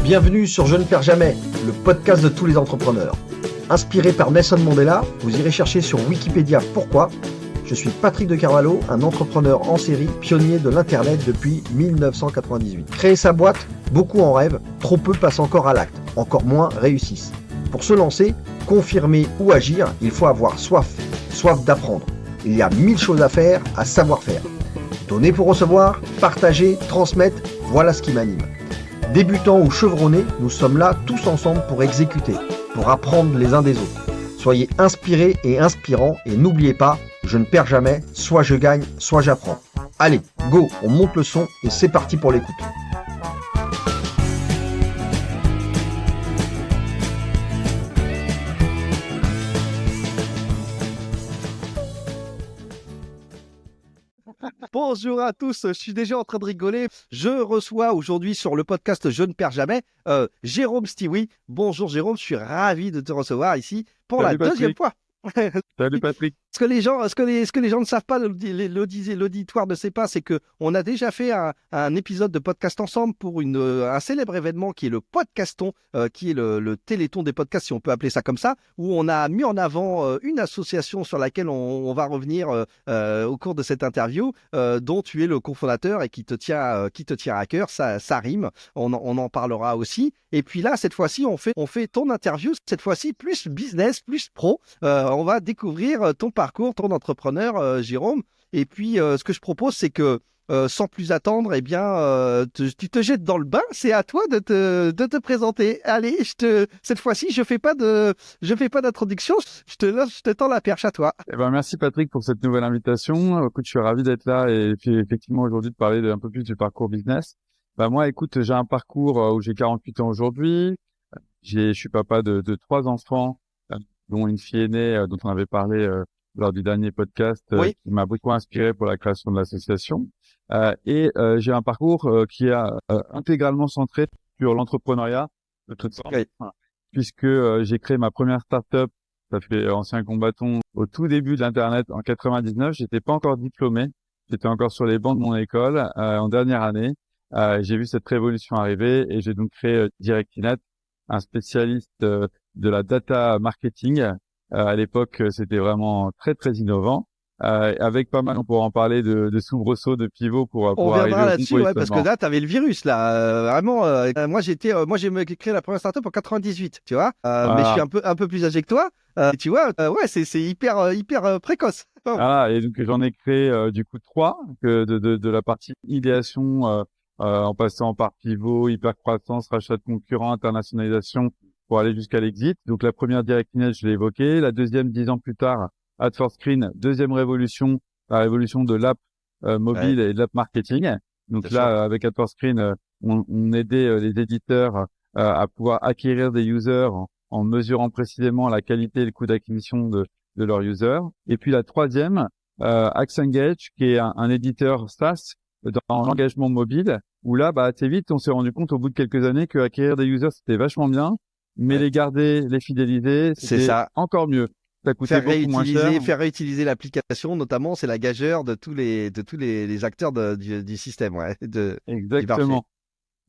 Bienvenue sur Je ne perds jamais, le podcast de tous les entrepreneurs. Inspiré par Nelson Mandela, vous irez chercher sur Wikipédia pourquoi. Je suis Patrick de Carvalho, un entrepreneur en série, pionnier de l'Internet depuis 1998. Créer sa boîte, beaucoup en rêvent, trop peu passent encore à l'acte, encore moins réussissent. Pour se lancer, confirmer ou agir, il faut avoir soif d'apprendre. Il y a 1000 choses à faire, à savoir faire. Donner pour recevoir, partager, transmettre, voilà ce qui m'anime. Débutants ou chevronnés, nous sommes là tous ensemble pour exécuter, pour apprendre les uns des autres. Soyez inspirés et inspirants et n'oubliez pas, je ne perds jamais, soit je gagne, soit j'apprends. Allez, go, on monte le son et c'est parti pour l'écoute. Bonjour à tous, je suis déjà en train de rigoler. Je reçois aujourd'hui sur le podcast Je ne perds jamais Jérôme Stewie. Bonjour Jérôme, je suis ravi de te recevoir ici pour Salut la deuxième fois. Salut Patrick. Ce que les gens ne savent pas, l'auditoire ne sait pas, c'est que on a déjà fait un épisode de podcast ensemble pour un célèbre événement qui est le Podcaston, qui est le Téléthon des podcasts, si on peut appeler ça comme ça, où on a mis en avant une association sur laquelle on va revenir au cours de cette interview, dont tu es le cofondateur et qui te tient à cœur. Ça rime. On en parlera aussi. Et puis là, cette fois-ci, on fait ton interview, cette fois-ci plus business, plus pro. On va découvrir ton parcours, ton entrepreneur, Jérôme. Et puis, ce que je propose, c'est que sans plus attendre, eh bien, tu te jettes dans le bain. C'est à toi de te présenter. Allez, cette fois-ci, je fais pas d'introduction. Je te tends la perche à toi. Eh ben, merci Patrick pour cette nouvelle invitation. Écoute, je suis ravi d'être là et puis effectivement aujourd'hui de parler un peu plus du parcours business. Bah moi, écoute, j'ai un parcours où j'ai 48 ans aujourd'hui. Je suis papa de 3 enfants, dont une fille aînée dont on avait parlé lors du dernier podcast, Oui. qui m'a beaucoup inspiré pour la création de l'association. J'ai un parcours qui est intégralement centré sur l'entrepreneuriat de toute sorte, Oui. puisque j'ai créé ma première start-up, ça fait ancien combattant, au tout début de l'Internet en 99. J'étais pas encore diplômé, j'étais encore sur les bancs de mon école en dernière année. J'ai vu cette révolution arriver et j'ai donc créé Directinet, un spécialiste de la data marketing. À l'époque, c'était vraiment très très innovant. Avec pas mal, on pourra en parler de soubresauts, de pivots pour On arriver reviendra au bon là-dessus, ouais, parce que positionnement. là, tu avais le virus, là. Vraiment, moi, j'ai créé la première startup en 98, tu vois. Mais je suis Voilà. un peu plus âgé que toi. Tu vois, ouais, c'est hyper précoce. Voilà. Et donc j'en ai créé du coup 3, que de la partie idéation en passant par pivot, hypercroissance, rachat de concurrents, internationalisation pour aller jusqu'à l'exit. Donc la première Directinet, je l'ai évoqué. La deuxième, 10 ans plus tard, Ad4Screen, deuxième révolution, la révolution de l'app Ouais, mobile et de l'app marketing. Donc bien sûr. là, avec Ad4Screen, on aidait les éditeurs à pouvoir acquérir des users en mesurant précisément la qualité et le coût d'acquisition de leurs users. Et puis la troisième, AxeEngage, qui est un éditeur SaaS dans l'engagement mobile, où là, bah, assez vite, on s'est rendu compte au bout de quelques années que acquérir des users, c'était vachement bien, mais Ouais. les garder, les fidéliser, C'est c'était ça. encore mieux. Ça coûtait beaucoup moins cher. Faire réutiliser l'application, notamment, c'est la gageure de tous les acteurs du système, ouais, du marché. Exactement.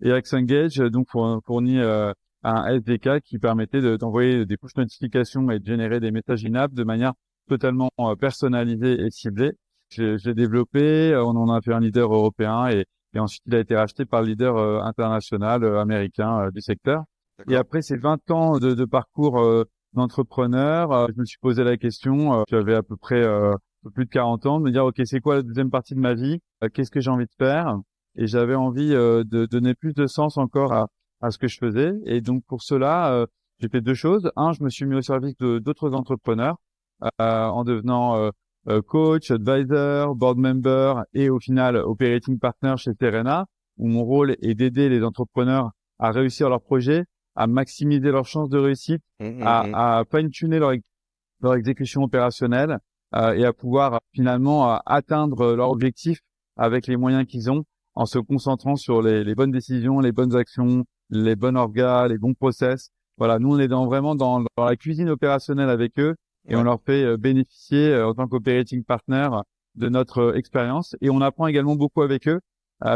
Et AxeEngage, donc, fournit un SDK qui permettait d'envoyer des push notifications et de générer des messages in-app de manière totalement personnalisée et ciblée. Je l'ai développé, on en a fait un leader européen et ensuite il a été racheté par le leader international américain du secteur. Et D'accord. après ces 20 ans de parcours d'entrepreneur, je me suis posé la question, j'avais à peu près un peu plus de 40 ans, de me dire, OK, c'est quoi la deuxième partie de ma vie? Qu'est-ce que j'ai envie de faire? Et j'avais envie de donner plus de sens encore à ce que je faisais. Et donc pour cela, j'ai fait 2 choses. Un, je me suis mis au service d'autres entrepreneurs en devenant coach, advisor, board member et au final operating partner chez Serena, où mon rôle est d'aider les entrepreneurs à réussir leurs projets, à maximiser leurs chances de réussite, à fine-tuner leur exécution opérationnelle et à pouvoir finalement atteindre leurs objectifs avec les moyens qu'ils ont en se concentrant sur les bonnes décisions, les bonnes actions, les bons orgas, les bons process. Voilà, nous on est vraiment dans la cuisine opérationnelle avec eux et on Ouais. leur fait bénéficier en tant qu'operating partner de notre expérience et on apprend également beaucoup avec eux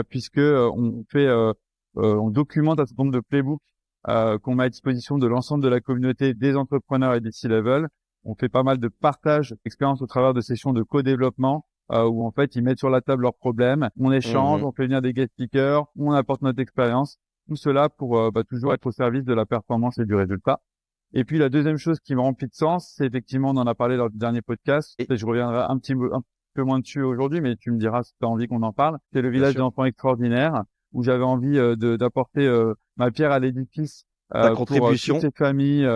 puisque on documente un certain nombre de playbooks qu'on met à disposition de l'ensemble de la communauté des entrepreneurs et des C-level. On fait pas mal de partage d'expériences au travers de sessions de co-développement où en fait ils mettent sur la table leurs problèmes, on échange, on fait venir des guest speakers, on apporte notre expérience, tout cela pour toujours être au service de la performance et du résultat. Et puis la deuxième chose qui me remplit de sens, c'est effectivement, on en a parlé lors du dernier podcast, et je reviendrai un peu moins dessus aujourd'hui, mais tu me diras si tu as envie qu'on en parle, c'est le village d'enfants extraordinaires, où j'avais envie d'apporter ma pierre à l'édifice pour toutes ces familles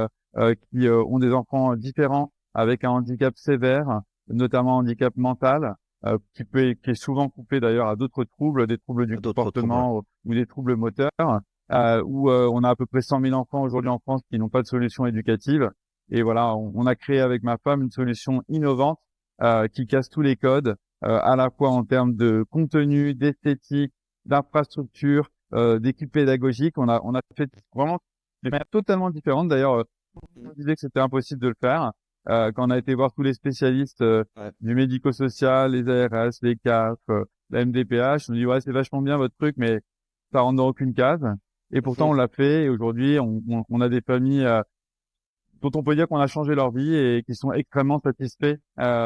qui ont des enfants différents avec un handicap sévère, notamment un handicap mental, qui est souvent coupé d'ailleurs à d'autres troubles, des troubles du comportement ou des troubles moteurs, où on a à peu près 100 000 enfants aujourd'hui en France qui n'ont pas de solution éducative. Et voilà, on a créé avec ma femme une solution innovante qui casse tous les codes, à la fois en termes de contenu, d'esthétique, d'infrastructure, d'équipe pédagogique. On a fait vraiment des manières totalement différentes. D'ailleurs, on disait que c'était impossible de le faire. Quand on a été voir tous les spécialistes du médico-social, les ARS, les CAF, la MDPH, on nous dit ouais, c'est vachement bien votre truc, mais ça rentre dans aucune case. Et pourtant, on l'a fait. Et aujourd'hui, on a des familles dont on peut dire qu'on a changé leur vie et qui sont extrêmement satisfaits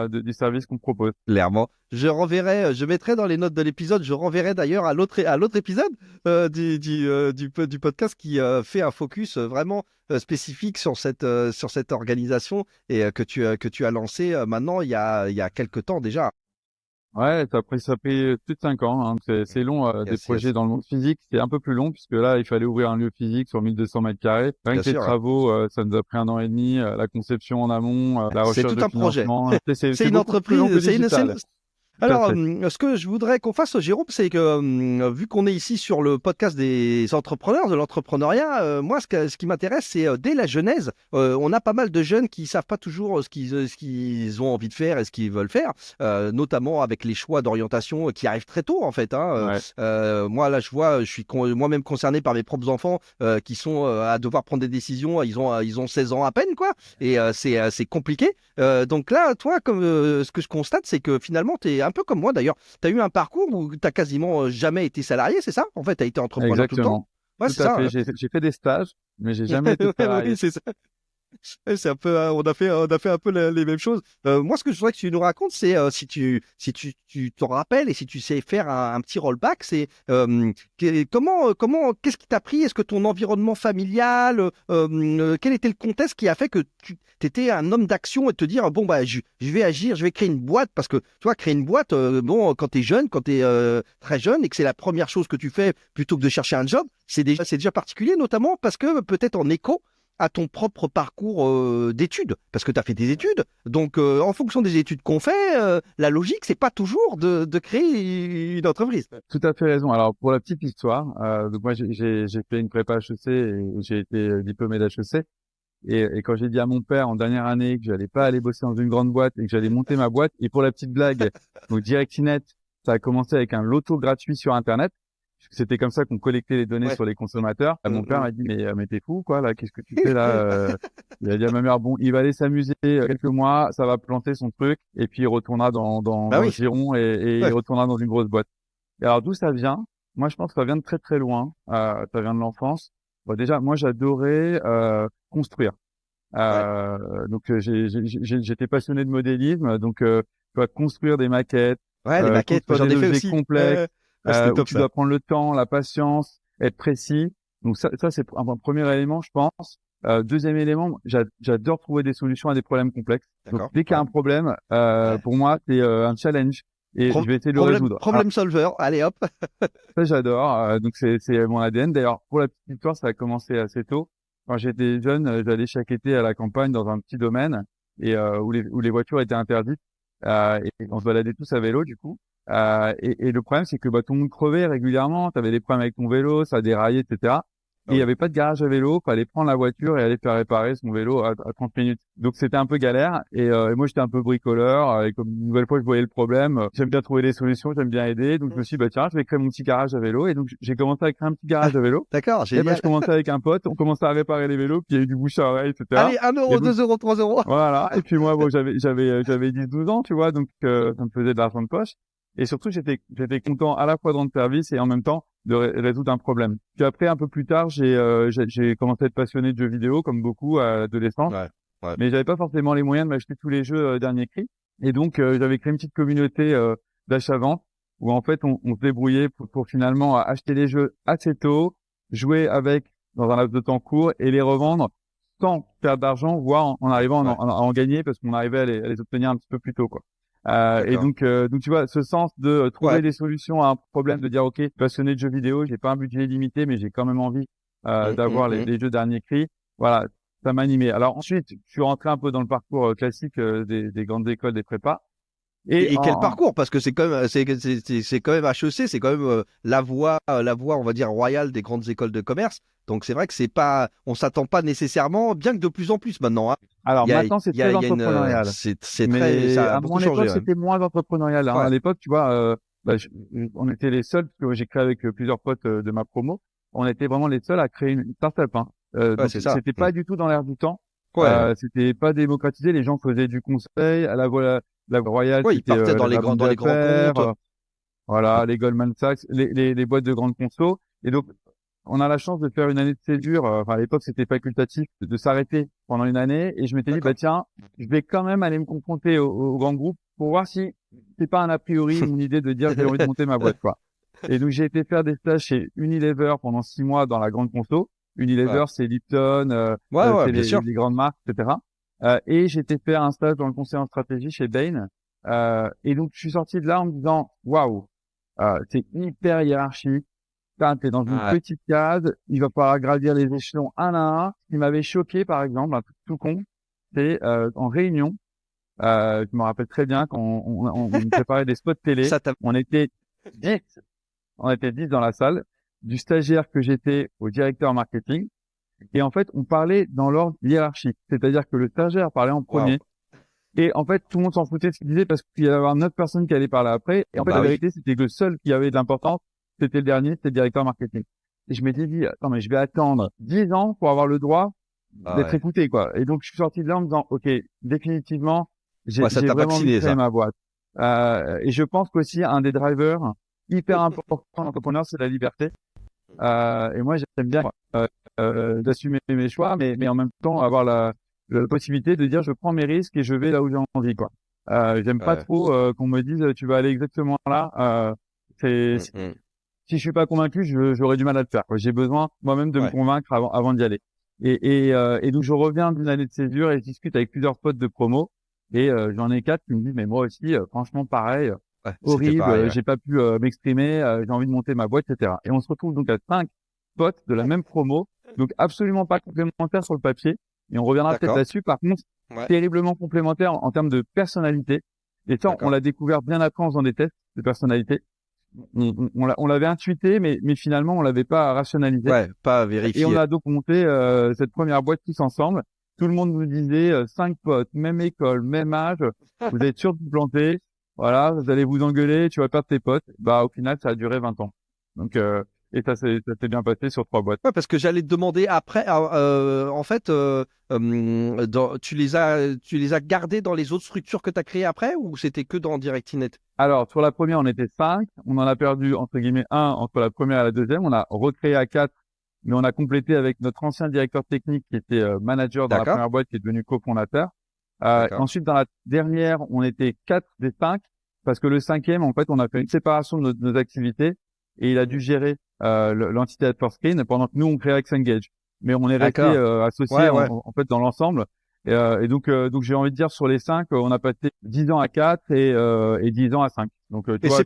du service qu'on propose. Clairement. Je mettrai dans les notes de l'épisode, je renverrai d'ailleurs à l'autre épisode du podcast qui fait un focus vraiment spécifique sur cette organisation et que tu as lancé maintenant il y a quelques temps déjà. Ouais, ça a pris plus de 5 ans. Hein. C'est long, des projets dans le monde physique. C'est un peu plus long puisque là, il fallait ouvrir un lieu physique sur 1200 mètres carrés. Rien que les travaux, ça nous a pris 1 an et demi. La conception en amont, la recherche de financement. C'est une entreprise. Alors, ce que je voudrais qu'on fasse, Jérôme, c'est que vu qu'on est ici sur le podcast des entrepreneurs, de l'entrepreneuriat, moi, ce qui m'intéresse, c'est dès la genèse. On a pas mal de jeunes qui savent pas toujours ce qu'ils ont envie de faire et ce qu'ils veulent faire, notamment avec les choix d'orientation qui arrivent très tôt, en fait. Hein. Moi, là, je suis moi-même concerné par mes propres enfants qui sont à devoir prendre des décisions. Ils ont 16 ans à peine, quoi. Et c'est compliqué. Donc là, toi, comme ce que je constate, c'est que finalement, tu es un peu comme moi d'ailleurs. Tu as eu un parcours où tu n'as quasiment jamais été salarié, c'est ça? En fait, tu as été entrepreneur tout le temps. Ouais, tout à fait. J'ai fait des stages, mais j'ai jamais été salarié. Oui, c'est ça. C'est un peu, on a fait un peu les mêmes choses. Moi, ce que je voudrais que tu nous racontes, c'est si tu t'en rappelles et si tu sais faire un petit rollback, c'est qu'est-ce qui t'a pris? Est-ce que ton environnement familial, quel était le contexte qui a fait que tu étais un homme d'action et te dire bon bah je vais agir, je vais créer une boîte parce que toi créer une boîte, quand t'es jeune, quand t'es très jeune et que c'est la première chose que tu fais plutôt que de chercher un job, c'est déjà particulier, notamment parce que peut-être en écho à ton propre parcours d'études, parce que tu as fait des études. Donc, en fonction des études qu'on fait, la logique, c'est pas toujours de créer une entreprise. Tout à fait raison. Alors, pour la petite histoire, donc moi, j'ai fait une prépa HEC et j'ai été diplômé d'HEC. Et quand j'ai dit à mon père en dernière année que j'allais pas aller bosser dans une grande boîte et que j'allais monter ma boîte, et pour la petite blague, donc Directinet, ça a commencé avec un loto gratuit sur Internet. C'était comme ça qu'on collectait les données sur les consommateurs. Mon père m'a dit mais t'es fou quoi là, qu'est-ce que tu fais là? Il a dit à ma mère bon, il va aller s'amuser quelques mois, ça va planter son truc et puis il retournera dans le giron et il retournera dans une grosse boîte. Et alors d'où ça vient? Moi je pense que ça vient de très très loin, ça vient de l'enfance. Bon, déjà moi j'adorais construire. Donc j'étais passionné de modélisme, donc tu vas construire des maquettes, les maquettes, j'en ai fait aussi complexes. Où tu dois prendre le temps, la patience, être précis. Donc ça c'est un premier élément, je pense. Deuxième élément, j'adore trouver des solutions à des problèmes complexes. Donc dès qu'il y a un problème, pour moi, c'est un challenge et je vais essayer de le résoudre. Problem solver, allez hop. Ça j'adore. Donc c'est mon ADN. D'ailleurs, pour la petite histoire, ça a commencé assez tôt. Quand j'étais jeune, j'allais chaque été à la campagne dans un petit domaine et où les voitures étaient interdites. Et on se baladait tous à vélo du coup. Et le problème, c'est que tout le monde crevait régulièrement. Tu avais des problèmes avec ton vélo, ça déraillait, etc. Et il y avait pas de garage à vélo. Fallait prendre la voiture et aller faire réparer son vélo à 30 minutes. Donc c'était un peu galère. Et moi, j'étais un peu bricoleur. Et comme une nouvelle fois, je voyais le problème. J'aime bien trouver des solutions, j'aime bien aider. Donc je me suis dit, tiens, je vais créer mon petit garage à vélo. Et donc j'ai commencé à créer un petit garage à vélo. D'accord, génial. Et je commençais avec un pote. On commençait à réparer les vélos. Puis il y a eu du bouche à oreille, etc. Allez, 1 euro, 2 euros, 3 euros. Voilà. Et puis moi, j'avais 10-12 ans, tu vois. Donc ça me faisait de l'argent de poche. Et surtout, j'étais content à la fois de rendre service et en même temps résoudre un problème. Puis après, un peu plus tard, j'ai commencé à être passionné de jeux vidéo, comme beaucoup à l'adolescence. Ouais. Mais j'avais pas forcément les moyens de m'acheter tous les jeux dernier cri. Et donc, j'avais créé une petite communauté d'achat-vente où en fait, on se débrouillait pour finalement acheter les jeux assez tôt, jouer avec dans un laps de temps court et les revendre sans perdre d'argent, voire en arrivant à en gagner parce qu'on arrivait à les obtenir un petit peu plus tôt, quoi. Et donc tu vois, ce sens de trouver des solutions à un problème, de dire, OK, passionné de jeux vidéo, j'ai pas un budget limité, mais j'ai quand même envie d'avoir les jeux dernier cri. Voilà, ça m'a animé. Alors ensuite, je suis rentré un peu dans le parcours classique des grandes écoles, des prépas. Et quel parcours, parce que c'est quand même c'est quand même HEC, c'est quand même la voie on va dire royale des grandes écoles de commerce. Donc c'est vrai que c'est pas, on s'attend pas nécessairement, bien que de plus en plus maintenant. Hein. Alors maintenant c'est très entrepreneurial. C'est très, ça a à beaucoup mon époque changé. c'était moins entrepreneurial. Hein. À l'époque, tu vois, on était les seuls, parce que j'ai créé avec plusieurs potes de ma promo, on était vraiment les seuls à créer une startup. Hein. Donc c'était pas du tout dans l'air du temps. C'était pas démocratisé. Les gens faisaient du conseil à la voie royale. Ils partaient dans les grands comptes. Voilà, les Goldman Sachs, les boîtes de grandes conso. Et donc, on a la chance de faire une année de césure. Enfin, à l'époque, c'était facultatif de s'arrêter pendant une année. Et je m'étais dit, bah tiens, je vais quand même aller me confronter aux grands groupes pour voir si c'est pas un a priori mon idée de dire j'ai envie de monter ma boîte, quoi. Et donc, j'ai été faire des stages chez Unilever pendant 6 mois dans la grande conso. Unilever, c'est Lipton, c'est les grandes marques, etc. Et j'ai été faire un stage dans le conseil en stratégie chez Bain. Et donc, je suis sorti de là en me disant, waouh, c'est hyper hiérarchique. T'es dans une petite case, il va falloir gravir les échelons un à un. Ce qui m'avait choqué, par exemple, un truc tout con, c'est en réunion, je me rappelle très bien quand on préparait des spots télé, on était 10 dans la salle, du stagiaire que j'étais au directeur marketing, et en fait, on parlait dans l'ordre hiérarchique, c'est-à-dire que le stagiaire parlait en premier, et en fait, tout le monde s'en foutait de ce qu'il disait parce qu'il y avait 9 personnes qui allaient parler après, et en fait, la vérité, c'était que le seul qui avait de l'importance, c'était le dernier, c'était le directeur marketing. Et je m'étais dit, attends, mais je vais attendre 10 ans pour avoir le droit d'être écouté, quoi. Et donc, je suis sorti de là en me disant, OK, définitivement, j'ai vraiment envie de créer ma boîte. Et je pense qu'aussi, un des drivers hyper importants dans l'entrepreneur, c'est la liberté. Et moi, j'aime bien d'assumer mes choix, mais en même temps, avoir la possibilité de dire, je prends mes risques et je vais là où j'ai envie, quoi. J'aime pas trop qu'on me dise, tu vas aller exactement là. Si je suis pas convaincu, j'aurais du mal à le faire, quoi. J'ai besoin moi-même de me convaincre avant d'y aller. Et donc je reviens d'une année de césure et je discute avec plusieurs potes de promo et j'en ai 4 qui me disent mais moi aussi franchement pareil, horrible, j'ai pas pu m'exprimer, j'ai envie de monter ma boîte, etc. Et on se retrouve donc à 5 potes de la même promo, donc absolument pas complémentaires sur le papier et on reviendra peut-être là-dessus. Par contre, terriblement complémentaires en termes de personnalité. Et ça, on l'a découvert bien après en faisant des tests de personnalité. On l'avait intuité, mais finalement, on l'avait pas rationalisé. Pas vérifié. Et on a donc monté cette première boîte tous ensemble. Tout le monde nous disait 5 potes, même école, même âge. Vous êtes sûr de vous planter. Voilà, vous allez vous engueuler, tu vas perdre tes potes. Bah, au final, ça a duré 20 ans. Donc, et ça s'est bien passé sur 3 boîtes. Parce que j'allais te demander après, en fait, tu les as gardés dans les autres structures que tu as créées après ou c'était que dans Directinet? Alors, sur la première, on était 5. On en a perdu, entre guillemets, 1 entre la première et la deuxième. On a recréé à 4, mais on a complété avec notre ancien directeur technique qui était manager dans la première boîte, qui est devenu cofondateur. Ensuite, dans la dernière, on était 4 des 5 parce que le 5e, en fait, on a fait une séparation de nos activités et il a dû gérer l'entité AdForScreen pendant que nous, on créait Xengage. Mais on est resté associés en fait dans l'ensemble. Et donc j'ai envie de dire sur les 5, on a passé 10 ans à 4 et 10 ans à 5. Donc tu vois,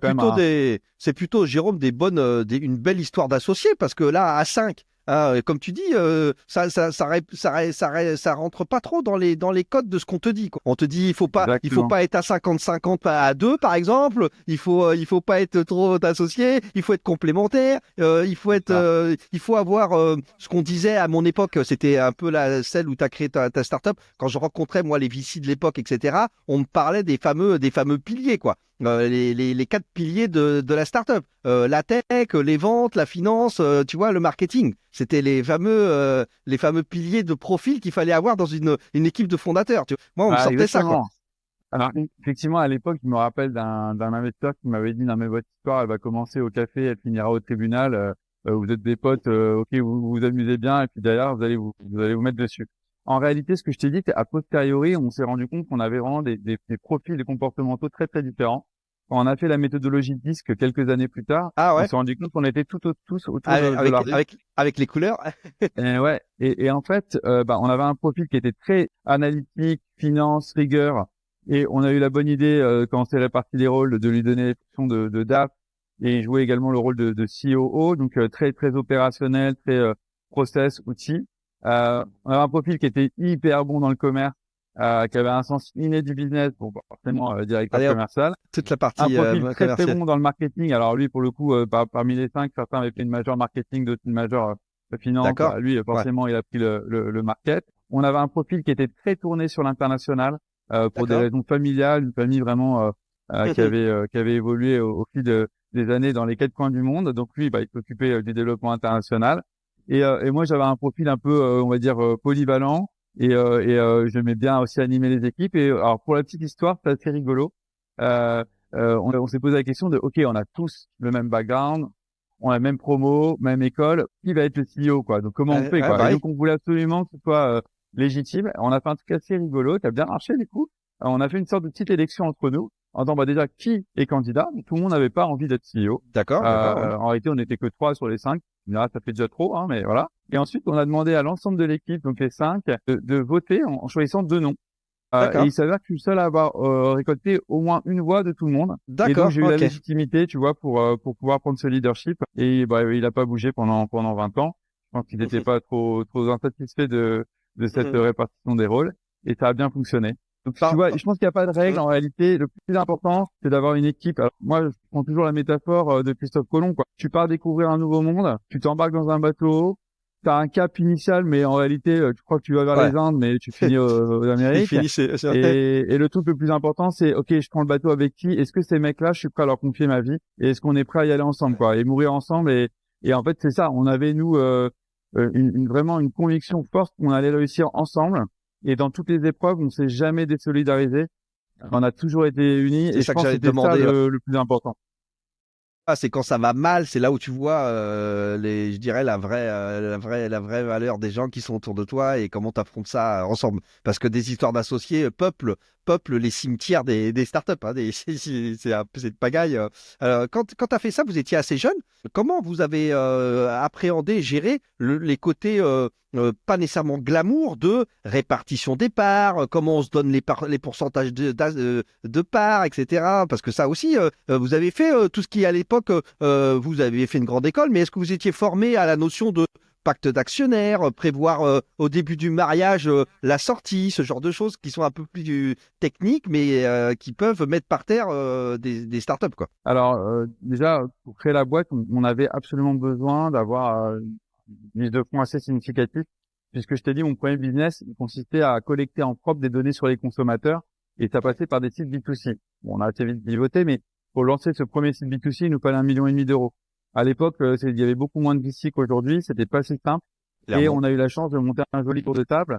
c'est plutôt Jérôme une belle histoire d'associé parce que là à 5, comme tu dis, ça rentre pas trop dans les codes de ce qu'on te dit, quoi. On te dit il faut pas être à 50-50 à 2 par exemple, il faut pas être trop associé, il faut être complémentaire, il faut avoir ce qu'on disait à mon époque, c'était un peu celle où tu as créé ta startup. Quand je rencontrais moi les VC de l'époque, etc., on me parlait des fameux piliers, quoi. Les 4 piliers de la startup, la tech, les ventes, la finance, tu vois, le marketing. C'était les fameux piliers de profil qu'il fallait avoir dans une équipe de fondateurs. Tu vois. Moi, on me sortait ça, quoi. Alors, effectivement, à l'époque, je me rappelle d'un investisseur qui m'avait dit, non, mais votre histoire, elle va commencer au café, elle finira au tribunal. Vous êtes des potes, ok, vous vous amusez bien, et puis derrière, vous allez vous mettre dessus. En réalité, ce que je t'ai dit, c'est a posteriori, on s'est rendu compte qu'on avait vraiment des profils, des comportementaux très, très différents. Quand on a fait la méthodologie DISC quelques années plus tard, Ah on ouais, s'est rendu compte qu'on était tous autour avec, de la avec, avec, avec les couleurs. et ouais, et en fait, on avait un profil qui était très analytique, finance, rigueur, et on a eu la bonne idée quand on s'est réparti les rôles de lui donner les fonctions de DAF et il jouait également le rôle de COO, donc très très opérationnel, très process, outils. On avait un profil qui était hyper bon dans le commerce, qui avait un sens inné du business, bon bah, forcément directeur Allez hop, commercial. toute la Un partie profil très très commerciale. bon dans le marketing. Alors lui, pour le coup, parmi les 5, certains avaient fait une majeure marketing, d'autres une majeure finance. D'accord. Bah, lui, Ouais. forcément, il a pris le market. On avait un profil qui était très tourné sur l'international pour des D'accord. raisons familiales, une famille vraiment qui avait évolué au fil des années dans les 4 coins du monde. Donc lui, bah, il s'occupait du développement international. Et moi, j'avais un profil un peu, on va dire, polyvalent. J'aimais bien aussi animer les équipes. Et alors pour la petite histoire, c'est assez rigolo. Euh, on s'est posé la question de, OK, on a tous le même background, on a la même promo, même école, qui va être le CEO, quoi. Donc, comment on fait, Ouais, quoi? bah Et oui. donc, on voulait absolument que ce soit légitime. On a fait un truc assez rigolo, qui a bien marché, du coup. On a fait une sorte de petite élection entre nous, en disant, bah, déjà, qui est candidat? Tout le monde n'avait pas envie d'être CEO. D'accord, d'accord. Ouais. En réalité, on n'était que 3 sur les 5. Ça fait déjà trop, hein, mais voilà. Et ensuite, on a demandé à l'ensemble de l'équipe, donc les 5, de voter en choisissant 2 noms. Et D'accord. il s'avère que je suis le seul à avoir récolté au moins une voix de tout le monde. Et donc D'accord. j'ai eu la Ok. légitimité, tu vois, pour pouvoir prendre ce leadership. Et bah il a pas bougé pendant 20 ans. Je pense qu'il n'était pas trop insatisfait de cette répartition des rôles. Et ça a bien fonctionné. Donc tu Par- vois, par- je pense qu'il n'y a pas de règle en réalité. Le plus important, c'est d'avoir une équipe. Alors moi, je prends toujours la métaphore de Christophe Colomb, quoi. Tu pars découvrir un nouveau monde, tu t'embarques dans un bateau. T'as un cap initial, mais en réalité, tu crois que tu vas vers Ouais. les Indes, mais tu finis aux Il Amériques. finit, c'est vrai. Et le truc le plus important, c'est, OK, je prends le bateau avec qui? Est-ce que ces mecs-là, je suis prêt à leur confier ma vie? Et est-ce qu'on est prêt à y aller ensemble, quoi? Et mourir ensemble. Et en fait, c'est ça. On avait, nous, vraiment une conviction forte qu'on allait réussir ensemble. Et dans toutes les épreuves, on s'est jamais désolidarisé. On a toujours été unis. C'est Et je ça que pense que j'allais te c'était ça demander. le plus important. Ah, c'est quand ça va mal, c'est là où tu vois je dirais la vraie valeur des gens qui sont autour de toi et comment tu affrontes ça ensemble. Parce que des histoires d'associés peuplent les cimetières des startups. Hein, c'est de pagaille. Quand tu as fait ça, vous étiez assez jeune. Comment vous avez appréhendé, géré les côtés pas nécessairement glamour de répartition des parts, comment on se donne les pourcentages de parts, etc. Parce que ça aussi, vous avez fait tout ce qui à l'époque, vous avez fait une grande école, mais est-ce que vous étiez formé à la notion de pacte d'actionnaires, prévoir au début du mariage la sortie, ce genre de choses qui sont un peu plus techniques, mais qui peuvent mettre par terre des startups, quoi. Alors, déjà, pour créer la boîte, on avait absolument besoin d'avoir une liste de fonds assez significative, puisque je t'ai dit, mon premier business, il consistait à collecter en propre des données sur les consommateurs, et ça passait par des sites B2C. Bon, on a assez vite pivoté, mais pour lancer ce premier site B2C, il nous fallait 1,5 million d'euros. À l'époque, il y avait beaucoup moins de VC qu'aujourd'hui, c'était pas si simple, et Clairement. on a eu la chance de monter un joli tour de table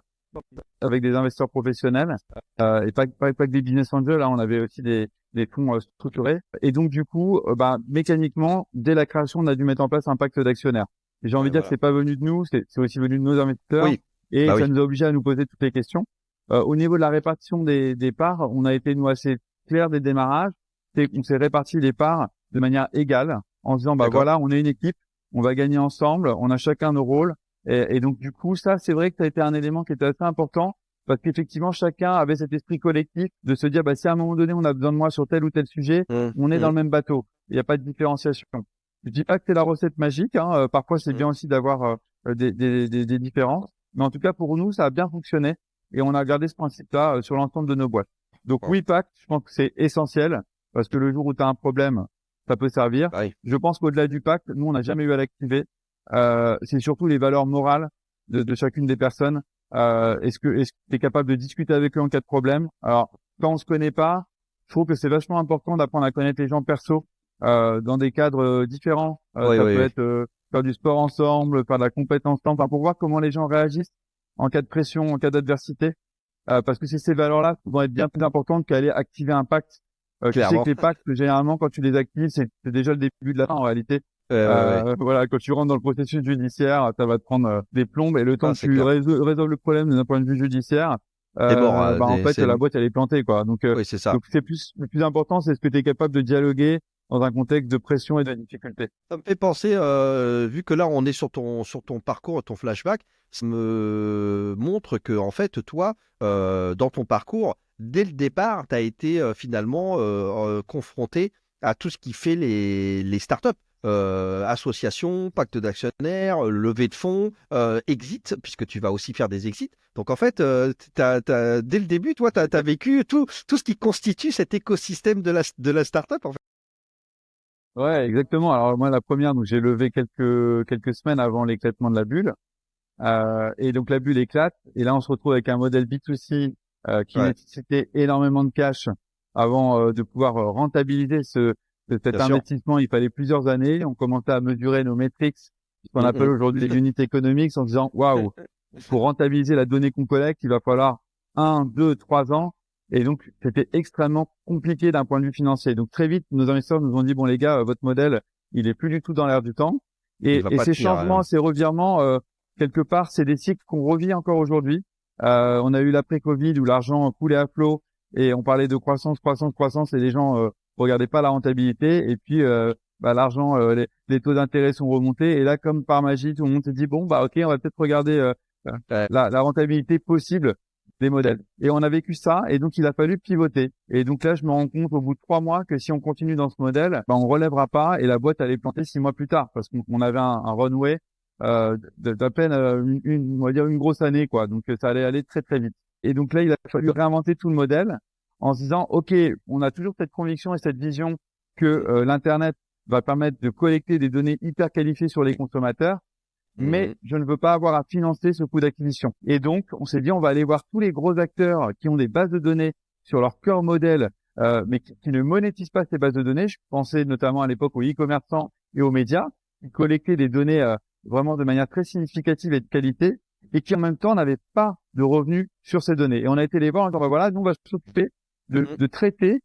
avec des investisseurs professionnels, et pas que des business angels, là, on avait aussi des fonds structurés. Et donc, du coup, mécaniquement, dès la création, on a dû mettre en place un pacte d'actionnaires. Et j'ai envie Ouais, de dire que voilà. c'est pas venu de nous, c'est aussi venu de nos investisseurs. Oui, Et bah ça oui. nous a obligés à nous poser toutes les questions. Au niveau de la répartition des parts, on a été, nous, assez clairs dès le démarrage. C'est qu'on s'est réparti les parts de manière égale en se disant, bah D'accord. voilà, on est une équipe, on va gagner ensemble, on a chacun nos rôles. Et donc, du coup, ça, c'est vrai que ça a été un élément qui était assez important parce qu'effectivement, chacun avait cet esprit collectif de se dire, bah, si à un moment donné, on a besoin de moi sur tel ou tel sujet, Hum, on est dans hum, le même bateau. Il n'y a pas de différenciation. Je dis pas que c'est la recette magique, hein. Parfois, c'est hum. bien aussi d'avoir des différences. Mais en tout cas, pour nous, ça a bien fonctionné et on a gardé ce principe-là sur l'ensemble de nos boîtes. Donc, Bon, oui, Pacte, je pense que c'est essentiel parce que le jour où tu as un problème, ça peut servir. bah oui. Je pense qu'au-delà du pacte, nous, on n'a jamais eu à l'activer. C'est surtout les valeurs morales de chacune des personnes. Est-ce que tu es capable de discuter avec eux en cas de problème? Alors, quand on se connaît pas, je trouve que c'est vachement important d'apprendre à connaître les gens perso dans des cadres différents. Oui, Ça oui, peut oui. être faire du sport ensemble, faire de la compétence ensemble, enfin, pour voir comment les gens réagissent en cas de pression, en cas d'adversité. parce que c'est ces valeurs-là qui vont être bien plus importantes qu'aller activer un pacte. Tu sais Clairement. que les pactes, généralement, quand tu les actives, c'est déjà le début de la fin, en réalité. Ouais. Voilà, quand tu rentres dans le processus judiciaire, ça va te prendre des plombes, et le temps Ah, que c'est tu clair. résolves le problème d'un point de vue judiciaire, C'est mort. en fait, la boîte, elle est plantée, quoi. Oui, c'est ça. Donc le plus important, c'est ce que tu es capable de dialoguer dans un contexte de pression et de difficulté. Ça me fait penser, vu que là on est sur ton parcours, ton flashback, ça me montre que en fait toi, dans ton parcours, dès le départ, tu as été finalement confronté à tout ce qui fait les startups. Associations, pacte d'actionnaires, levée de fonds, exit, puisque tu vas aussi faire des exits. Donc en fait, dès le début, toi, tu as vécu tout ce qui constitue cet écosystème de la startup. En fait. Ouais, exactement. Alors moi, la première, donc j'ai levé quelques semaines avant l'éclatement de la bulle. Et donc la bulle éclate, et là on se retrouve avec un modèle B2C qui Ouais, nécessitait énormément de cash avant de pouvoir rentabiliser cet bien sûr. investissement. Il fallait plusieurs années. On commençait à mesurer nos métriques, ce qu'on appelle Mhm. aujourd'hui les unit economics, en disant waouh, pour rentabiliser la donnée qu'on collecte, il va falloir 1, 2, 3 ans. Et donc c'était extrêmement compliqué d'un point de vue financier. Donc très vite, nos investisseurs nous ont dit bon les gars, votre modèle, il est plus du tout dans l'air du temps. Il va Et pas ces tenir. changements, ces revirements, quelque part, c'est des cycles qu'on revit encore aujourd'hui. On a eu l'après-Covid où l'argent coulait à flot et on parlait de croissance, croissance, croissance, et les gens regardaient pas la rentabilité. Et puis l'argent, les taux d'intérêt sont remontés, et là, comme par magie, tout le monde s'est dit bon bah ok, on va peut-être regarder Ouais. la rentabilité possible des modèles. Et on a vécu ça, et donc il a fallu pivoter. Et donc là, je me rends compte au bout de 3 mois que si on continue dans ce modèle, bah, on relèvera pas, et la boîte allait planter 6 mois plus tard, parce qu'on avait un runway d'à peine on va dire une grosse année, quoi. Donc ça allait aller très très vite. Et donc là, il a fallu réinventer tout le modèle en se disant ok, on a toujours cette conviction et cette vision que l'internet va permettre de collecter des données hyper qualifiées sur les consommateurs, mais Mhm. je ne veux pas avoir à financer ce coût d'acquisition. Et donc, on s'est dit, on va aller voir tous les gros acteurs qui ont des bases de données sur leur corps modèle, mais qui ne monétisent pas ces bases de données. Je pensais notamment à l'époque aux e-commerçants et aux médias, qui collectaient des données vraiment de manière très significative et de qualité, et qui en même temps n'avaient pas de revenus sur ces données. Et on a été les voir en disant, bah voilà, nous, on va s'occuper Mhm. de traiter,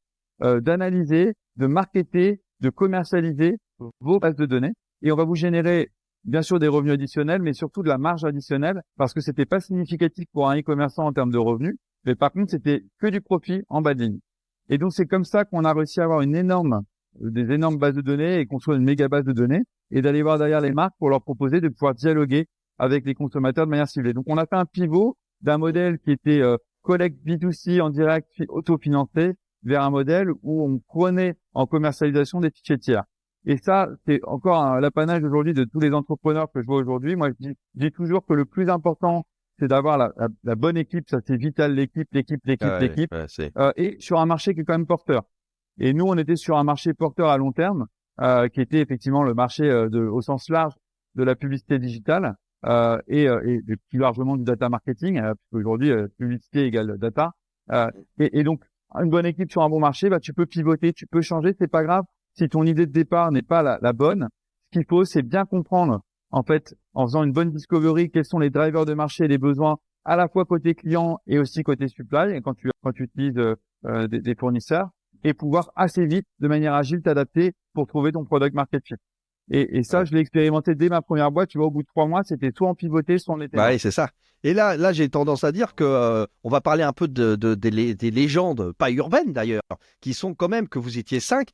d'analyser, de marketer, de commercialiser vos bases de données, et on va vous générer bien sûr des revenus additionnels, mais surtout de la marge additionnelle, parce que c'était pas significatif pour un e-commerçant en termes de revenus, mais par contre c'était que du profit en bas de ligne. Et donc c'est comme ça qu'on a réussi à avoir des énormes bases de données, et construire une méga base de données, et d'aller voir derrière les marques pour leur proposer de pouvoir dialoguer avec les consommateurs de manière ciblée. Donc on a fait un pivot d'un modèle qui était collecte B2C en direct autofinancé vers un modèle où on prenait en commercialisation des fichiers tiers. Et ça, c'est encore l'apanage aujourd'hui de tous les entrepreneurs que je vois aujourd'hui. Moi, je dis toujours que le plus important, c'est d'avoir la bonne équipe. Ça, c'est vital, l'équipe, l'équipe, l'équipe, Ouais, l'équipe. ouais, c'est. Et sur un marché qui est quand même porteur. Et nous, on était sur un marché porteur à long terme, qui était effectivement le marché au sens large de la publicité digitale, et plus largement du data marketing, parce qu'aujourd'hui, publicité égale data. Et donc, une bonne équipe sur un bon marché, bah, tu peux pivoter, tu peux changer, c'est pas grave. Si ton idée de départ n'est pas la bonne, ce qu'il faut, c'est bien comprendre, en fait, en faisant une bonne discovery, quels sont les drivers de marché et les besoins, à la fois côté client et aussi côté supply, quand tu utilises des fournisseurs, et pouvoir assez vite, de manière agile, t'adapter pour trouver ton product market fit. Et ça, Ouais. je l'ai expérimenté dès ma première boîte. Tu vois, au bout de 3 mois, c'était soit on pivotait, soit on était Bah mort. oui, c'est ça. Et là, j'ai tendance à dire que on va parler un peu des légendes, pas urbaines d'ailleurs, qui sont quand même que vous étiez cinq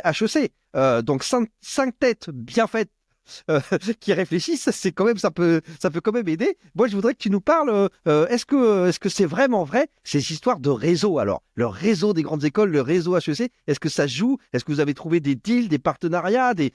HEC. Donc cinq têtes bien faites euh, qui réfléchissent, c'est quand même ça peut quand même aider. Moi, je voudrais que tu nous parles. Est-ce que c'est vraiment vrai ces histoires de réseau? Alors, le réseau des grandes écoles, le réseau HEC, est-ce que ça joue? Est-ce que vous avez trouvé des deals, des partenariats, des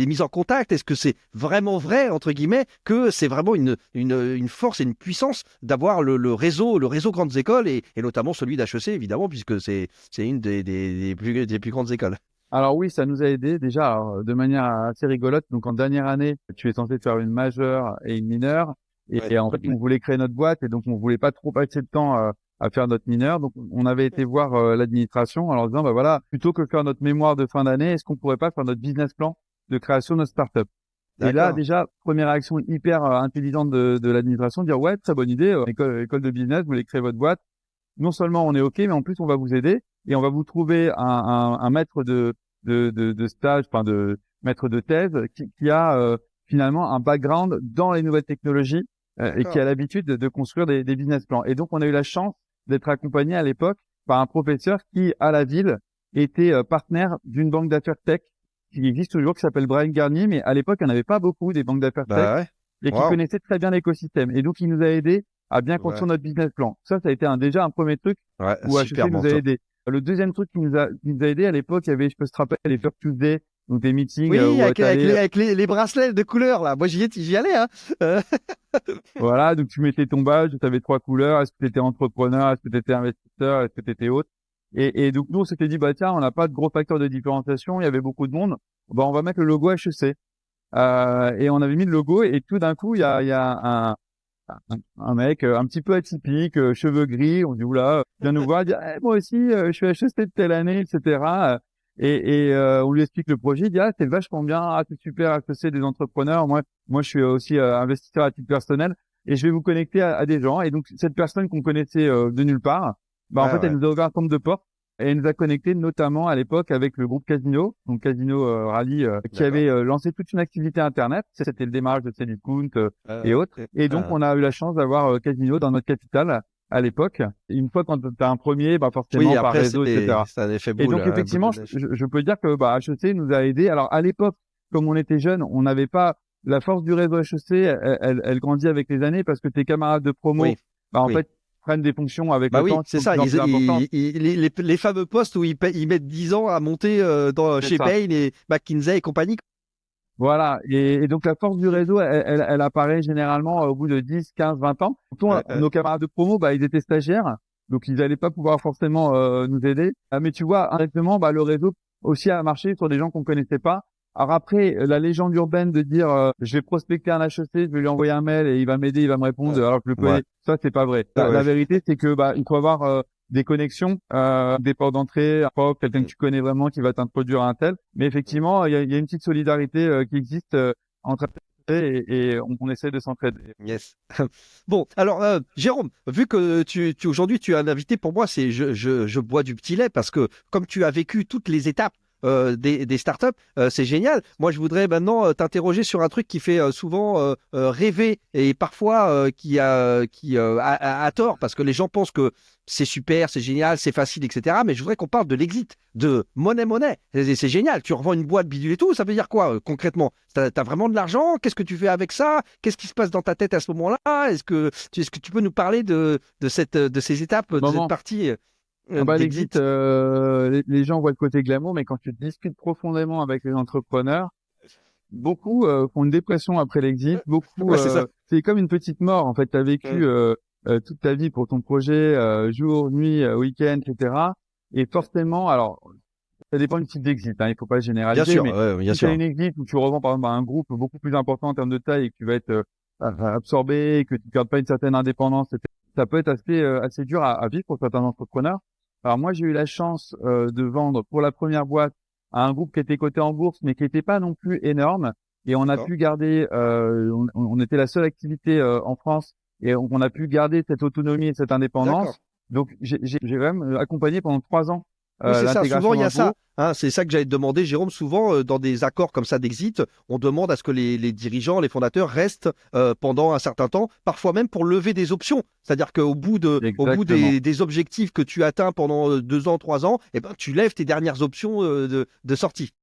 mises en contact? Est-ce que c'est vraiment vrai entre guillemets que c'est vraiment une force et une puissance d'avoir le réseau grandes écoles et notamment celui d'HEC évidemment puisque c'est une des plus grandes écoles. Alors oui, ça nous a aidé déjà alors, de manière assez rigolote. Donc en dernière année, tu es censé faire une majeure et une mineure. Ouais. Et en fait, on voulait créer notre boîte, et donc on voulait pas trop passer de temps à faire notre mineur. Donc on avait été voir l'administration en leur disant, bah voilà, plutôt que faire notre mémoire de fin d'année, est-ce qu'on pourrait pas faire notre business plan de création de notre startup? Et là, D'accord. déjà, première réaction hyper intelligente de l'administration, dire ouais, très bonne idée, école de business, vous voulez créer votre boîte. non seulement on est OK, mais en plus on va vous aider et on va vous trouver un maître de stage, enfin de maître de thèse qui a finalement un background dans les nouvelles technologies et qui a l'habitude de construire des business plans. Et donc on a eu la chance d'être accompagné à l'époque par un professeur qui à la ville était partenaire d'une banque d'affaires tech qui existe toujours, qui s'appelle Brian Garnier, mais à l'époque il n'y en avait pas beaucoup des banques d'affaires tech Ouais. et qui connaissait très bien l'écosystème. Et donc il nous a aidé à bien construire notre business plan. Ça a été déjà un premier truc où HEC nous a aidé. Le deuxième truc qui nous a aidé à l'époque, il y avait, je peux se rappeler, les First Tuesday, donc des meetings. Oui, avec les bracelets de couleur là. Moi j'y allais hein. Voilà, donc tu mettais ton badge, tu avais 3 couleurs. Est-ce que tu étais entrepreneur, est-ce que tu étais investisseur, est-ce que tu étais autre. Et donc nous on s'était dit bah tiens, on n'a pas de gros facteur de différenciation, il y avait beaucoup de monde. Bah on va mettre le logo HEC. Et on avait mis le logo et tout d'un coup il y a un mec un petit peu atypique, cheveux gris, on dit oula, vient nous voir, il dit moi aussi je suis HEC de telle année, etc. Et on lui explique le projet, il dit c'est vachement bien, c'est super, HEC des entrepreneurs, moi je suis aussi investisseur à titre personnel et je vais vous connecter à des gens. Et donc cette personne qu'on connaissait de nulle part, en fait elle nous a ouvert un nombre de portes. Et elle nous a connecté notamment à l'époque avec le groupe Casino, donc Casino Rally, qui avait lancé toute une activité internet. C'était le démarrage de Cdiscount et autres. Et donc on a eu la chance d'avoir Casino dans notre capitale à l'époque. Et une fois quand tu as un premier, forcément par réseau, etc. Ça avait fait boule, et donc effectivement, je peux dire que HEC nous a aidés. Alors à l'époque, comme on était jeunes, on n'avait pas la force du réseau HEC. Elle grandit avec les années parce que tes camarades de promo, en fait prennent des fonctions avec le temps. C'est ça. Les fameux postes où ils mettent 10 ans à monter chez Bain et McKinsey et compagnie. Voilà. Et donc, la force du réseau, elle apparaît généralement au bout de 10, 15, 20 ans. Nos camarades de promo, ils étaient stagiaires. Donc, ils n'allaient pas pouvoir forcément nous aider. Mais tu vois, indirectement, le réseau aussi a marché sur des gens qu'on connaissait pas. Alors après, la légende urbaine de dire je vais prospecter un HEC, je vais lui envoyer un mail et il va m'aider, il va me répondre alors que je le connais, ça c'est pas vrai. La vérité c'est que il faut avoir des connexions, des portes d'entrée, quelqu'un que tu connais vraiment qui va t'introduire à un tel. Mais effectivement, il y a une petite solidarité qui existe entre et on essaie de s'entraider. Yes. Bon, alors Jérôme, vu que aujourd'hui tu es un invité, pour moi c'est je bois du petit lait parce que comme tu as vécu toutes les étapes des startups, c'est génial. Moi, je voudrais maintenant t'interroger sur un truc qui fait souvent rêver et parfois qui a tort parce que les gens pensent que c'est super, c'est génial, c'est facile, etc. Mais je voudrais qu'on parle de l'exit, de monnaie. C'est génial. Tu revends une boîte bidule et tout. Ça veut dire quoi concrètement? T'as vraiment de l'argent? Qu'est-ce que tu fais avec ça? Qu'est-ce qui se passe dans ta tête à ce moment-là? Est-ce que tu peux nous parler de ces étapes, de cette partie? L'exit, les gens voient le côté glamour, mais quand tu discutes profondément avec les entrepreneurs, beaucoup font une dépression après l'exit. Beaucoup, c'est comme une petite mort. En fait, tu as vécu toute ta vie pour ton projet, jour, nuit, week-end, etc. Et forcément, alors, ça dépend du type d'exit. Il faut pas généraliser. Bien sûr, mais si tu as une exit où tu revends par exemple à un groupe beaucoup plus important en termes de taille et que tu vas être absorbé, que tu ne gardes pas une certaine indépendance, etc., ça peut être assez dur à vivre pour certains entrepreneurs. Alors moi, j'ai eu la chance de vendre pour la première boîte à un groupe qui était coté en bourse, mais qui n'était pas non plus énorme. Et on a pu garder, on était la seule activité en France, et on a pu garder cette autonomie et cette indépendance. Donc j'ai même accompagné pendant 3 ans. Oui, c'est ça. Souvent, il y a ça. C'est ça que j'allais te demander, Jérôme. Souvent, dans des accords comme ça d'exit, on demande à ce que les dirigeants, les fondateurs restent pendant un certain temps, parfois même pour lever des options. C'est-à-dire qu'au bout des objectifs que tu atteins pendant 2 ans, 3 ans, tu lèves tes dernières options de sortie.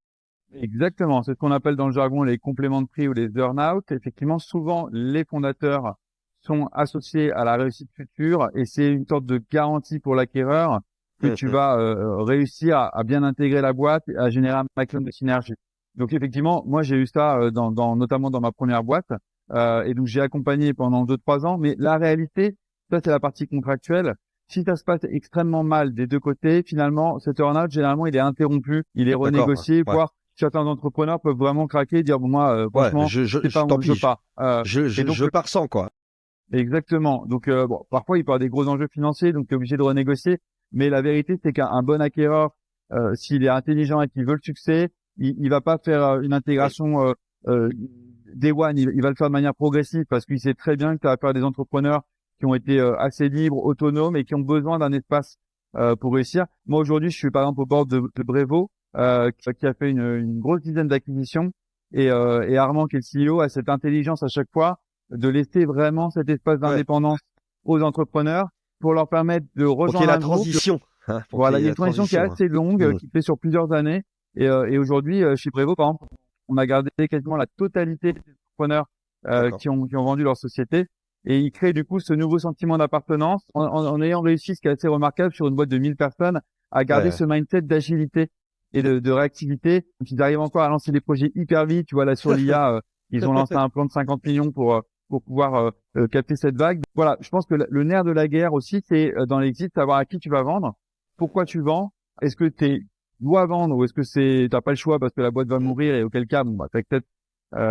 Exactement. C'est ce qu'on appelle dans le jargon les compléments de prix ou les earn-out. Effectivement, souvent, les fondateurs sont associés à la réussite future et c'est une sorte de garantie pour l'acquéreur que tu vas réussir à bien intégrer la boîte et à générer un maximum de synergie. Donc effectivement, moi j'ai eu ça notamment dans ma première boîte et donc j'ai accompagné pendant 2-3 ans. Mais la réalité, ça c'est la partie contractuelle. Si ça se passe extrêmement mal des deux côtés, finalement cet earn-out généralement il est interrompu, il est renégocié, voire certains entrepreneurs peuvent vraiment craquer et dire bon moi franchement je pars sans quoi. Exactement. Donc parfois il peut y avoir des gros enjeux financiers, donc tu es obligé de renégocier. Mais la vérité, c'est qu'un bon acquéreur, s'il est intelligent et qu'il veut le succès, il va pas faire une intégration day one. Il va le faire de manière progressive parce qu'il sait très bien que tu vas faire des entrepreneurs qui ont été assez libres, autonomes et qui ont besoin d'un espace pour réussir. Moi aujourd'hui, je suis par exemple au board de Brevo, qui a fait une grosse dizaine d'acquisitions et Armand qui est le CEO a cette intelligence à chaque fois de laisser vraiment cet espace d'indépendance aux entrepreneurs pour leur permettre de rejoindre la un groupe. transition. Voilà, il y a une transition qui est assez longue, qui fait sur plusieurs années. Et aujourd'hui, chez Brevo, par exemple, on a gardé quasiment la totalité des entrepreneurs qui ont vendu leur société. Et ils créent du coup ce nouveau sentiment d'appartenance en ayant réussi, ce qui est assez remarquable sur une boîte de 1000 personnes, à garder ce mindset d'agilité et de réactivité. Donc, ils arrivent encore à lancer des projets hyper vite. Tu vois, là, sur l'IA, ils ont lancé un plan de 50 millions pour pouvoir capter cette vague. Voilà, je pense que le nerf de la guerre aussi, c'est dans l'exit, savoir à qui tu vas vendre, pourquoi tu vends, est-ce que tu dois vendre ou est-ce que t'as pas le choix parce que la boîte va mourir et auquel cas, bon, bah, t'as peut-être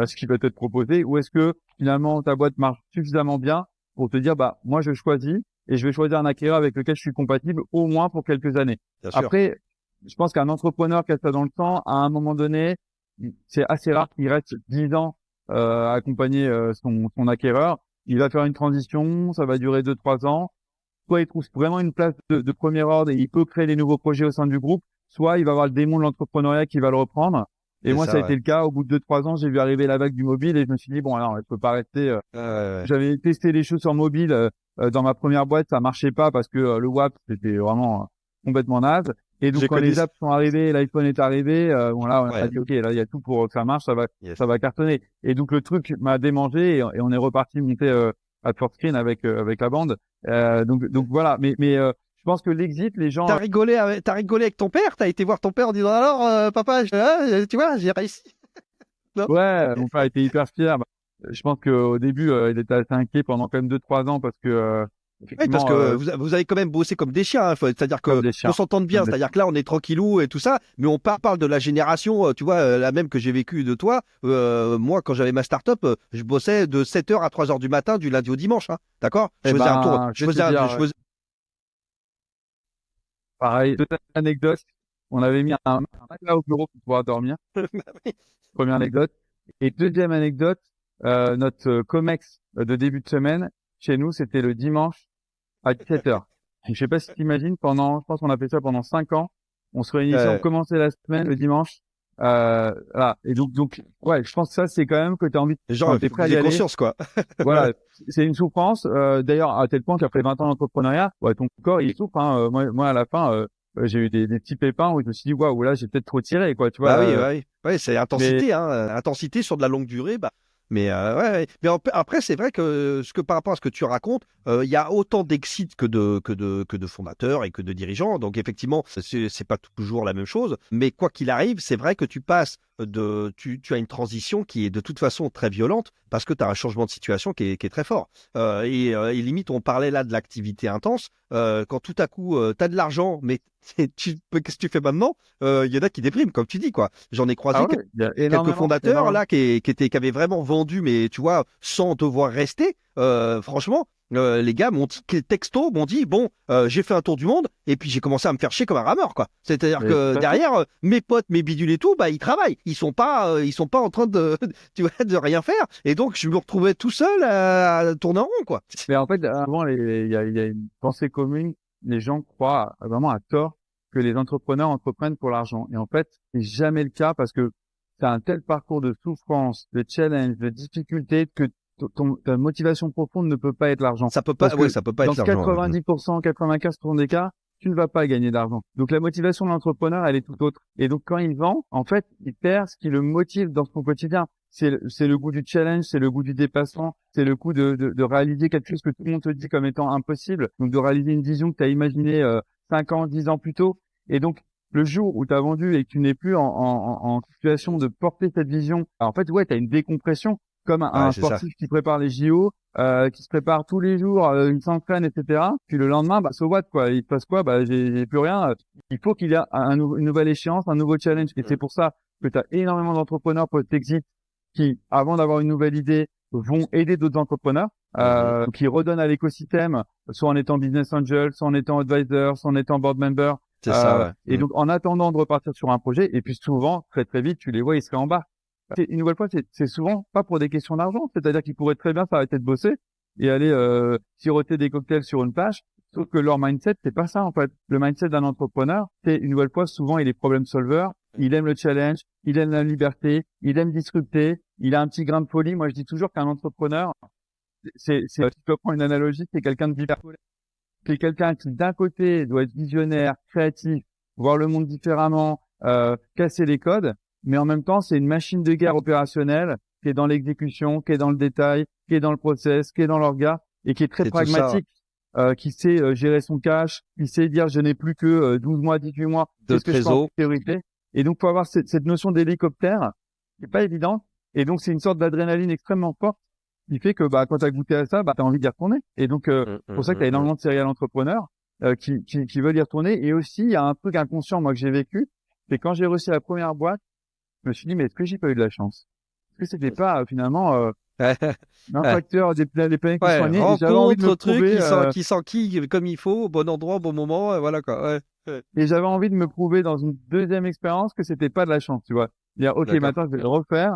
ce qui va être proposé, ou est-ce que finalement ta boîte marche suffisamment bien pour te dire, bah moi je choisis et je vais choisir un acquéreur avec lequel je suis compatible au moins pour quelques années. Après, je pense qu'un entrepreneur qui a ça dans le temps, à un moment donné, c'est assez rare qu'il reste 10 ans à accompagner son acquéreur. Il va faire une transition, ça va durer 2-3 ans. Soit il trouve vraiment une place de premier ordre et il peut créer des nouveaux projets au sein du groupe, soit il va avoir le démon de l'entrepreneuriat qui va le reprendre. Et moi, ça a été le cas. Au bout de 2-3 ans, j'ai vu arriver la vague du mobile et je me suis dit, bon, alors, je peux pas rester. J'avais testé les choses sur mobile dans ma première boîte, ça marchait pas parce que le WAP, c'était vraiment complètement naze. Et donc, quand les apps sont arrivées, l'iPhone est arrivé, bon, là, on a dit, OK, là, il y a tout pour que ça marche, ça va cartonner. Et donc, le truc m'a démangé et on est reparti monter à Fort Screen avec la bande. Donc voilà. Mais je pense que l'exit, les gens. T'as rigolé avec ton père? T'as été voir ton père en disant alors, papa, tu vois, j'ai réussi. Ouais, mon père était hyper fier. Je pense qu'au début, il était assez inquiet pendant quand même 2-3 ans parce que. Oui, parce que vous avez quand même bossé comme des chiens, hein. C'est-à-dire que on s'entende bien, c'est-à-dire que là on est tranquillou et tout ça, mais on parle de la génération, tu vois, la même que j'ai vécu de toi. Moi, quand j'avais ma start-up, je bossais de 7h à 3h du matin, du lundi au dimanche, hein, d'accord? Je faisais un tour. Pareil, petite anecdote, on avait mis un matelas au bureau pour pouvoir dormir. Première anecdote. Et deuxième anecdote, notre COMEX de début de semaine, chez nous, c'était le dimanche à 17h. Je sais pas si tu imagines, je pense qu'on a fait ça pendant 5 ans. On se réunissait, on commençait la semaine le dimanche. Voilà. Et donc, ouais, je pense que ça, c'est quand même que tu as envie de, genre, t'es prêt à y aller. Conscience, quoi. Voilà. C'est une souffrance, d'ailleurs, à tel point qu'après 20 ans d'entrepreneuriat, ouais, ton corps, il souffre, hein. Moi, à la fin, j'ai eu des petits pépins où je me suis dit, waouh, là, j'ai peut-être trop tiré, quoi, tu vois. Oui. Ouais, c'est intensité, intensité sur de la longue durée, bah. Mais mais après c'est vrai que par rapport à ce que tu racontes, il y a autant d'exits que de fondateurs et que de dirigeants. Donc effectivement, c'est pas toujours la même chose. Mais quoi qu'il arrive, c'est vrai que tu passes tu as une transition qui est de toute façon très violente parce que tu as un changement de situation qui est très fort. Et limite, on parlait là de l'activité intense. Quand tout à coup, tu as de l'argent, mais qu'est-ce que tu fais maintenant? Il y en a qui dépriment, comme tu dis, quoi. J'en ai croisé quelques fondateurs là qui avaient vraiment vendu, mais tu vois, sans devoir rester. Franchement, les gars texto m'ont dit bon, j'ai fait un tour du monde et puis j'ai commencé à me faire chier comme un rameur, quoi. C'est-à-dire que derrière, mes potes, mes bidules et tout, bah ils travaillent. Ils sont pas en train de tu vois, de rien faire. Et donc je me retrouvais tout seul à tourner en rond, quoi. Mais en fait, avant, il y a une pensée commune. Les gens croient vraiment à tort que les entrepreneurs entreprennent pour l'argent. Et en fait, c'est jamais le cas parce que tu as un tel parcours de souffrance, de challenge, de difficulté que ta motivation profonde ne peut pas être l'argent. Ça peut pas, ça peut pas être l'argent. Dans 90%, 95% des cas, tu ne vas pas gagner d'argent. Donc la motivation de l'entrepreneur, elle est tout autre. Et donc quand il vend, en fait, il perd ce qui le motive dans son quotidien. C'est le goût du challenge, c'est le goût du dépassement, c'est le goût de réaliser quelque chose que tout le monde te dit comme étant impossible. Donc de réaliser une vision que tu as imaginée 5 ans, 10 ans plus tôt. Et donc le jour où tu as vendu et que tu n'es plus en situation de porter cette vision, alors, en fait, ouais, tu as une décompression comme un sportif qui prépare les JO, qui se prépare tous les jours, il s'entraîne, etc. Puis le lendemain, bah, so what, quoi. Il se passe quoi? Bah, j'ai plus rien. Il faut qu'il y ait une nouvelle échéance, un nouveau challenge. Et c'est pour ça que tu as énormément d'entrepreneurs post-exit qui, avant d'avoir une nouvelle idée, vont aider d'autres entrepreneurs, qui redonnent à l'écosystème, soit en étant business angel, soit en étant advisor, soit en étant board member. C'est ça, ouais. Et donc, en attendant de repartir sur un projet, et puis souvent, très très vite, tu les vois, ils seraient en bas. Une nouvelle fois, c'est souvent pas pour des questions d'argent. C'est-à-dire qu'ils pourraient très bien s'arrêter de bosser et aller siroter des cocktails sur une plage. Sauf que leur mindset, c'est pas ça en fait. Le mindset d'un entrepreneur, c'est une nouvelle fois, souvent il est problem solver, il aime le challenge, il aime la liberté, il aime disrupter, il a un petit grain de folie. Moi, je dis toujours qu'un entrepreneur, si tu peux prendre une analogie, c'est quelqu'un de bipolaire. C'est quelqu'un qui, d'un côté, doit être visionnaire, créatif, voir le monde différemment, casser les codes, mais en même temps, c'est une machine de guerre opérationnelle qui est dans l'exécution, qui est dans le détail, qui est dans le process, qui est dans l'orga et qui est très pragmatique, qui sait gérer son cash, qui sait dire je n'ai plus que 12 mois, 18 mois de qu'est-ce que je fais en trésor. priorité. Et donc, faut avoir cette notion d'hélicoptère qui est pas évidente. Et donc, c'est une sorte d'adrénaline extrêmement forte qui fait que quand tu as goûté à ça, tu as envie d'y retourner. Et donc, c'est pour ça qu'il y a énormément de serial entrepreneurs qui veulent y retourner. Et aussi, il y a un truc inconscient, moi, que j'ai vécu, c'est quand j'ai réussi la première boîte, je me suis dit, mais est-ce que j'ai pas eu de la chance? Est-ce que c'était pas finalement un facteur des planètes qui soignés? Et j'avais envie de me prouver, qui s'enquille comme il faut, au bon endroit, au bon moment, voilà quoi. et j'avais envie de me prouver dans une deuxième expérience que c'était pas de la chance, tu vois. Dire, ok, maintenant je vais le refaire.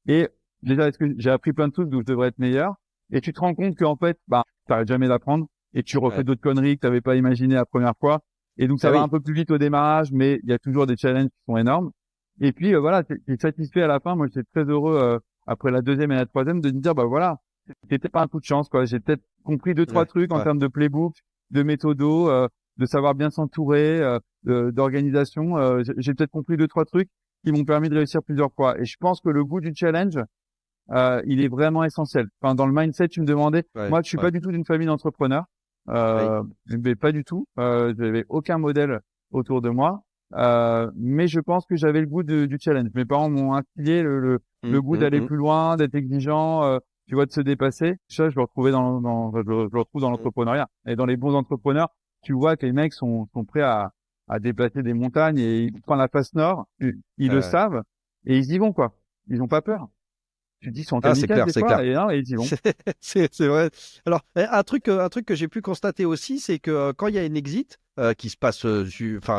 Et déjà, est-ce que j'ai appris plein de trucs d'où je devrais être meilleur? Et tu te rends compte qu'en fait, t'arrêtes jamais d'apprendre et tu refais d'autres conneries que t'avais pas imaginées la première fois. Et donc ça va un peu plus vite au démarrage, mais il y a toujours des challenges qui sont énormes. Et puis voilà, t'es satisfait à la fin. Moi, j'étais très heureux après la deuxième et la troisième de me dire voilà, c'était pas un coup de chance quoi. J'ai peut-être compris deux trois trucs en termes de playbook, de méthodo, de savoir bien s'entourer, d'organisation. J'ai peut-être compris deux trois trucs qui m'ont permis de réussir plusieurs fois. Et je pense que le goût du challenge, il est vraiment essentiel. Enfin, dans le mindset, tu me demandais, moi, je suis pas du tout d'une famille d'entrepreneurs, mais pas du tout. J'avais aucun modèle autour de moi, mais je pense que j'avais le goût du challenge. Mes parents m'ont instillé le goût d'aller plus loin, d'être exigeant, tu vois, de se dépasser. Ça, je le retrouvais je le retrouve dans l'entrepreneuriat. Et dans les bons entrepreneurs, tu vois que les mecs sont prêts à déplacer des montagnes et ils prennent la face nord, ils le savent et ils y vont quoi. Ils ont pas peur. Tu te dis sont kamikazes des fois et ils y vont. C'est vrai. Alors un truc que j'ai pu constater aussi, c'est que quand il y a une exit qui se passe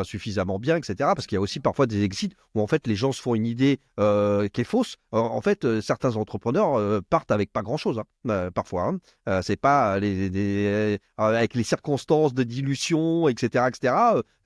suffisamment bien, etc. Parce qu'il y a aussi parfois des exits où en fait les gens se font une idée qui est fausse. En fait, certains entrepreneurs partent avec pas grand-chose, parfois. C'est pas avec les circonstances de dilution, etc., etc.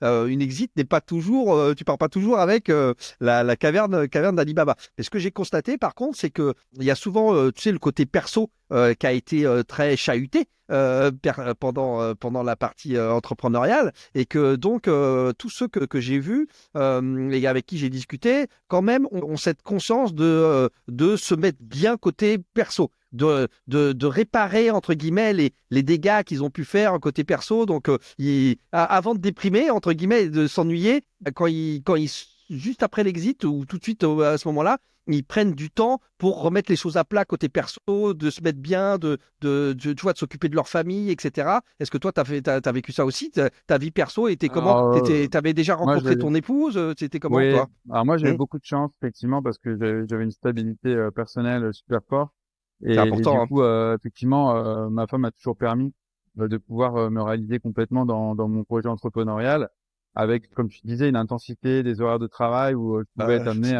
Une exit n'est pas toujours, tu pars pas toujours avec la caverne d'Alibaba. Et ce que j'ai constaté, par contre, c'est que il y a souvent, tu sais, le côté perso qui a été très chahuté pendant la partie entrepreneuriale, et que donc tous ceux que j'ai vus et avec qui j'ai discuté, quand même, ont cette conscience de se mettre bien côté perso. De réparer entre guillemets les dégâts qu'ils ont pu faire côté perso, donc avant de déprimer entre guillemets et de s'ennuyer quand ils juste après l'exit ou tout de suite à ce moment-là, ils prennent du temps pour remettre les choses à plat côté perso, de se mettre bien, tu vois, de s'occuper de leur famille, etc. Est-ce que toi, t'as vécu ça aussi? Ta vie perso était comment? T'avais déjà rencontré ton épouse? C'était comment, oui. toi? Alors moi, j'ai eu beaucoup de chance, effectivement, parce que j'avais une stabilité personnelle super forte. Et du coup, effectivement, ma femme a toujours permis de pouvoir me réaliser complètement dans mon projet entrepreneurial, avec, comme tu disais, une intensité, des horaires de travail où je pouvais être amené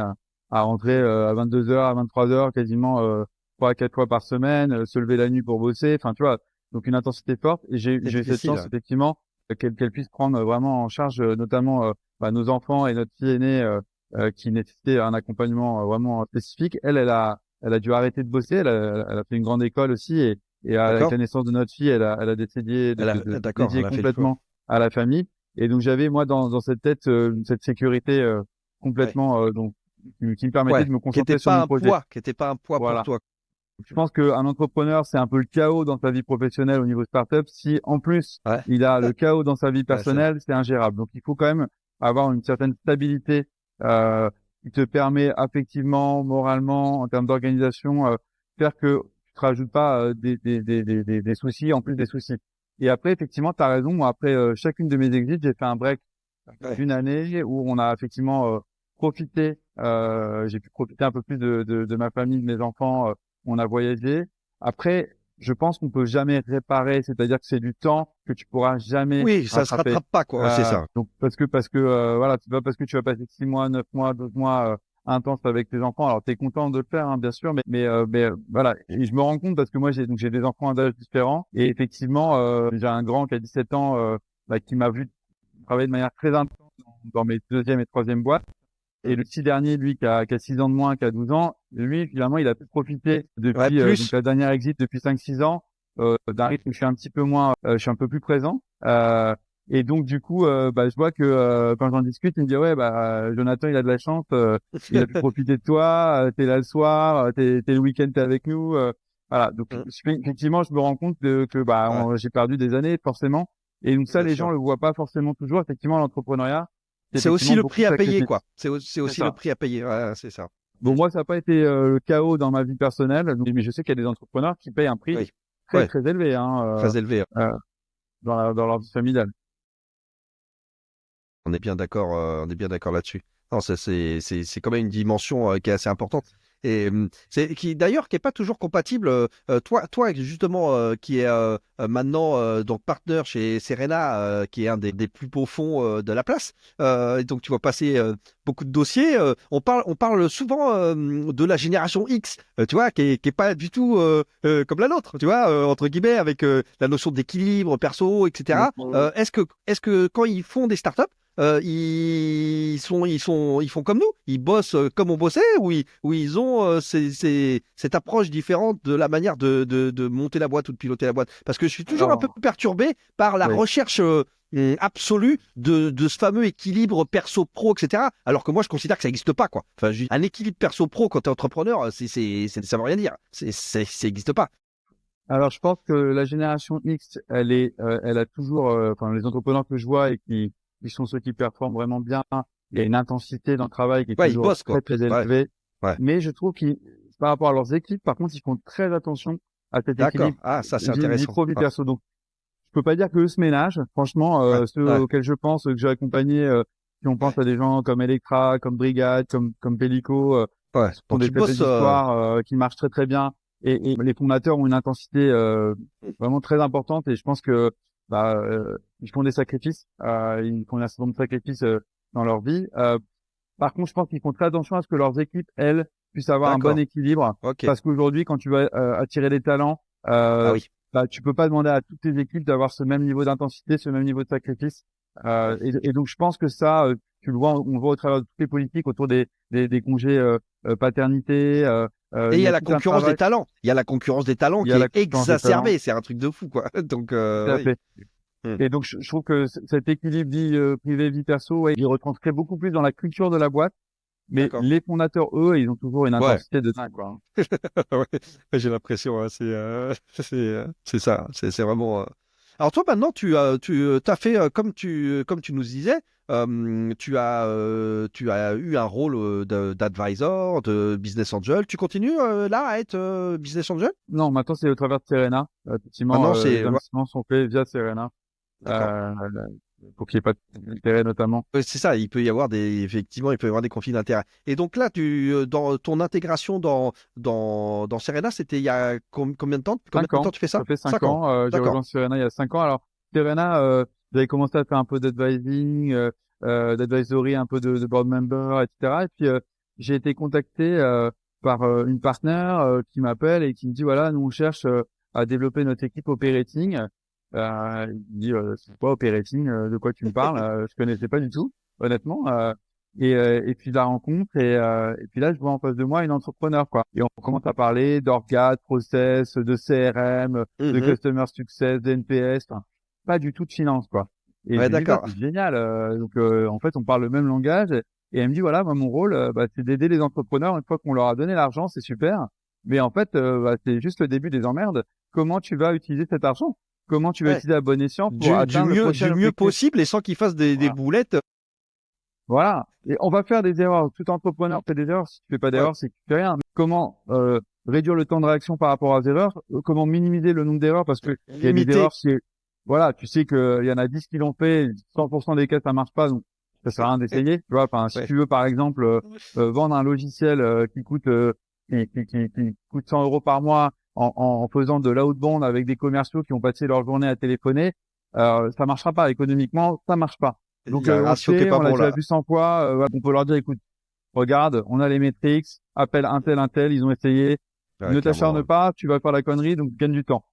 à rentrer à 22 heures, à 23 heures, quasiment 3 à 4 fois par semaine, se lever la nuit pour bosser. Enfin, tu vois, donc une intensité forte. Et j'ai eu cette chance, effectivement, qu'elle puisse prendre vraiment en charge, notamment nos enfants et notre fille aînée qui nécessitaient un accompagnement vraiment spécifique. Elle a dû arrêter de bosser. Elle a fait une grande école aussi et avec la naissance de notre fille, elle a décidé de dédier complètement à la famille. Et donc j'avais moi dans cette tête cette sécurité complètement donc qui me permettait de me concentrer sur mon projet. Qui était pas un poids pour toi. Je pense qu'un entrepreneur, c'est un peu le chaos dans sa vie professionnelle au niveau startup. Si en plus il a le chaos dans sa vie personnelle, c'est ingérable. Donc il faut quand même avoir une certaine stabilité qui te permet affectivement, moralement, en termes d'organisation, faire que tu te rajoutes pas des soucis en plus des soucis. Et après, effectivement, tu as raison. Moi, après chacune de mes exits, j'ai fait un break d'une année où on a effectivement profité. J'ai pu profiter un peu plus de ma famille, de mes enfants. On a voyagé. Après, je pense qu'on peut jamais réparer, c'est-à-dire que c'est du temps que tu pourras jamais rattraper. Ça se rattrape pas, quoi. C'est ça. Donc parce que voilà, c'est pas parce que tu vas passer 6 mois, 9 mois, 12 mois intense avec tes enfants. Alors, t'es content de le faire, hein, bien sûr, mais voilà. Et je me rends compte parce que moi, j'ai des enfants d'âge différents et effectivement, j'ai un grand qui a 17 ans, qui m'a vu travailler de manière très intense dans mes deuxième et troisième boîtes. Et le petit dernier, lui, qui a 6 ans de moins, qui a 12 ans, lui, finalement, il a pu profiter depuis donc la dernière exit depuis 5-6 ans d'un rythme où je suis un petit peu moins, je suis un peu plus présent. Et donc, du coup, je vois que quand j'en discute, il me dit, ouais, Jonathan, il a de la chance, il a pu profiter de toi, t'es là le soir, t'es le week-end, t'es avec nous. Voilà. Donc, effectivement, je me rends compte j'ai perdu des années, forcément. Et donc ça, les gens le voient pas forcément toujours. Effectivement, l'entrepreneuriat, c'est aussi le prix à payer, quoi. C'est aussi ça. le prix à payer. Ouais, c'est ça. Bon, moi, ça n'a pas été le chaos dans ma vie personnelle, mais je sais qu'il y a des entrepreneurs qui payent un prix très élevé, très élevé, dans leur vie familiale. On est bien d'accord, là-dessus. Non, c'est quand même une dimension qui est assez importante. Et qui d'ailleurs qui est pas toujours compatible. Toi justement qui est maintenant donc partenaire chez Serena, qui est un des plus beaux fonds de la place. Et donc tu vois passer beaucoup de dossiers. On parle souvent de la génération X, tu vois, qui est pas du tout comme la nôtre, tu vois, entre guillemets, avec la notion d'équilibre perso, etc. Est-ce que quand ils font des startups, ils font comme nous, ils bossent comme on bossait, ou ils ont cette approche différente de la manière de monter la boîte ou de piloter la boîte. Parce que je suis toujours un peu perturbé par la recherche absolue de ce fameux équilibre perso-pro, etc. Alors que moi, je considère que ça n'existe pas, quoi. Enfin, un équilibre perso-pro quand tu es entrepreneur, ça veut rien dire. Ça n'existe pas. Alors, je pense que la génération X, elle a toujours, les entrepreneurs que je vois et qui sont ceux qui performent vraiment bien. Il y a une intensité dans le travail qui est toujours bossent, très, très élevée. Ouais. Mais je trouve qu'ils, par rapport à leurs équipes, par contre, ils font très attention à cet équilibre. Ah, ça, c'est intéressant. Vie pro, vie perso. Donc, je peux pas dire qu'eux se ménagent. Franchement, ceux auxquels je pense, que j'ai accompagnés, si on pense à des gens comme Electra, comme Brigade, comme Pellico, sont des belles histoires qui marchent très, très bien. Et les fondateurs ont une intensité vraiment très importante, et je pense que ils font des sacrifices, ils font un certain nombre de sacrifices dans leur vie. Par contre, je pense qu'ils font très attention à ce que leurs équipes, elles, puissent avoir un bon équilibre, parce qu'aujourd'hui, quand tu vas attirer des talents, tu peux pas demander à toutes tes équipes d'avoir ce même niveau d'intensité, ce même niveau de sacrifice. Et donc, je pense que ça, tu le vois, on le voit au travers de toutes les politiques autour des congés paternité. Et il y a la concurrence des talents. Il y a la concurrence des talents qui est exacerbée. C'est un truc de fou, quoi. Donc, Et donc, je trouve que cet équilibre vie privée, vie perso, il retranscrit beaucoup plus dans la culture de la boîte. Mais les fondateurs, eux, ils ont toujours une intensité de dingue, quoi. J'ai l'impression, c'est ça. C'est vraiment. Alors toi, maintenant, tu as fait comme tu nous disais. Tu as eu un rôle d'advisor, de business angel. Tu continues là à être business angel? Non, maintenant c'est au travers de Serena. Effectivement, les investissements sont faits via Serena. Pour qu'il n'y ait pas d'intérêt notamment. C'est ça, effectivement, il peut y avoir des conflits d'intérêts. Et donc là, dans ton intégration dans Serena, c'était il y a combien de temps? Combien de temps tu fais ça? Ça fait 5 ans. J'ai rejoint Serena il y a 5 ans. Alors, Serena, j'avais commencé à faire un peu d'advising, d'advisory, un peu de board member, etc. Et puis, j'ai été contacté par une partenaire qui m'appelle et qui me dit, voilà, nous on cherche à développer notre équipe operating. Il me dit, c'est quoi operating, de quoi tu me parles? Je connaissais pas du tout, honnêtement. Et puis la rencontre, et puis là je vois en face de moi une entrepreneur, quoi. Et on commence à parler d'orga, de process, de CRM, de customer success, de NPS, pas du tout de finance, quoi. Et je me dis, c'est génial. Donc en fait on parle le même langage. Et elle me dit, voilà, moi mon rôle, c'est d'aider les entrepreneurs. Une fois qu'on leur a donné l'argent, c'est super. Mais en fait, c'est juste le début des emmerdes. Comment tu vas utiliser cet argent? Comment tu vas utiliser à bon escient pour atteindre du mieux possible et sans qu'ils fassent des boulettes. Voilà. Et on va faire des erreurs. Tout entrepreneur fait des erreurs. Si tu fais pas d'erreurs, c'est que tu fais rien. Mais comment réduire le temps de réaction par rapport aux erreurs? Comment minimiser le nombre d'erreurs? Parce que il y a des erreurs, voilà, tu sais qu'il y en a 10 qui l'ont fait, 100% des cas ça marche pas, donc ça sert à rien d'essayer. Tu vois, si tu veux par exemple vendre un logiciel qui coûte 100 euros par mois, en faisant de l'outbound avec des commerciaux qui ont passé leur journée à téléphoner, ça marchera pas économiquement, ça marche pas. Donc on l'a déjà vu 100 fois. On peut leur dire, écoute, regarde, on a les métriques, appelle un tel, ils ont essayé, Ouais, ne clairement, t'acharne ouais. pas, tu vas faire la connerie, donc gagne du temps.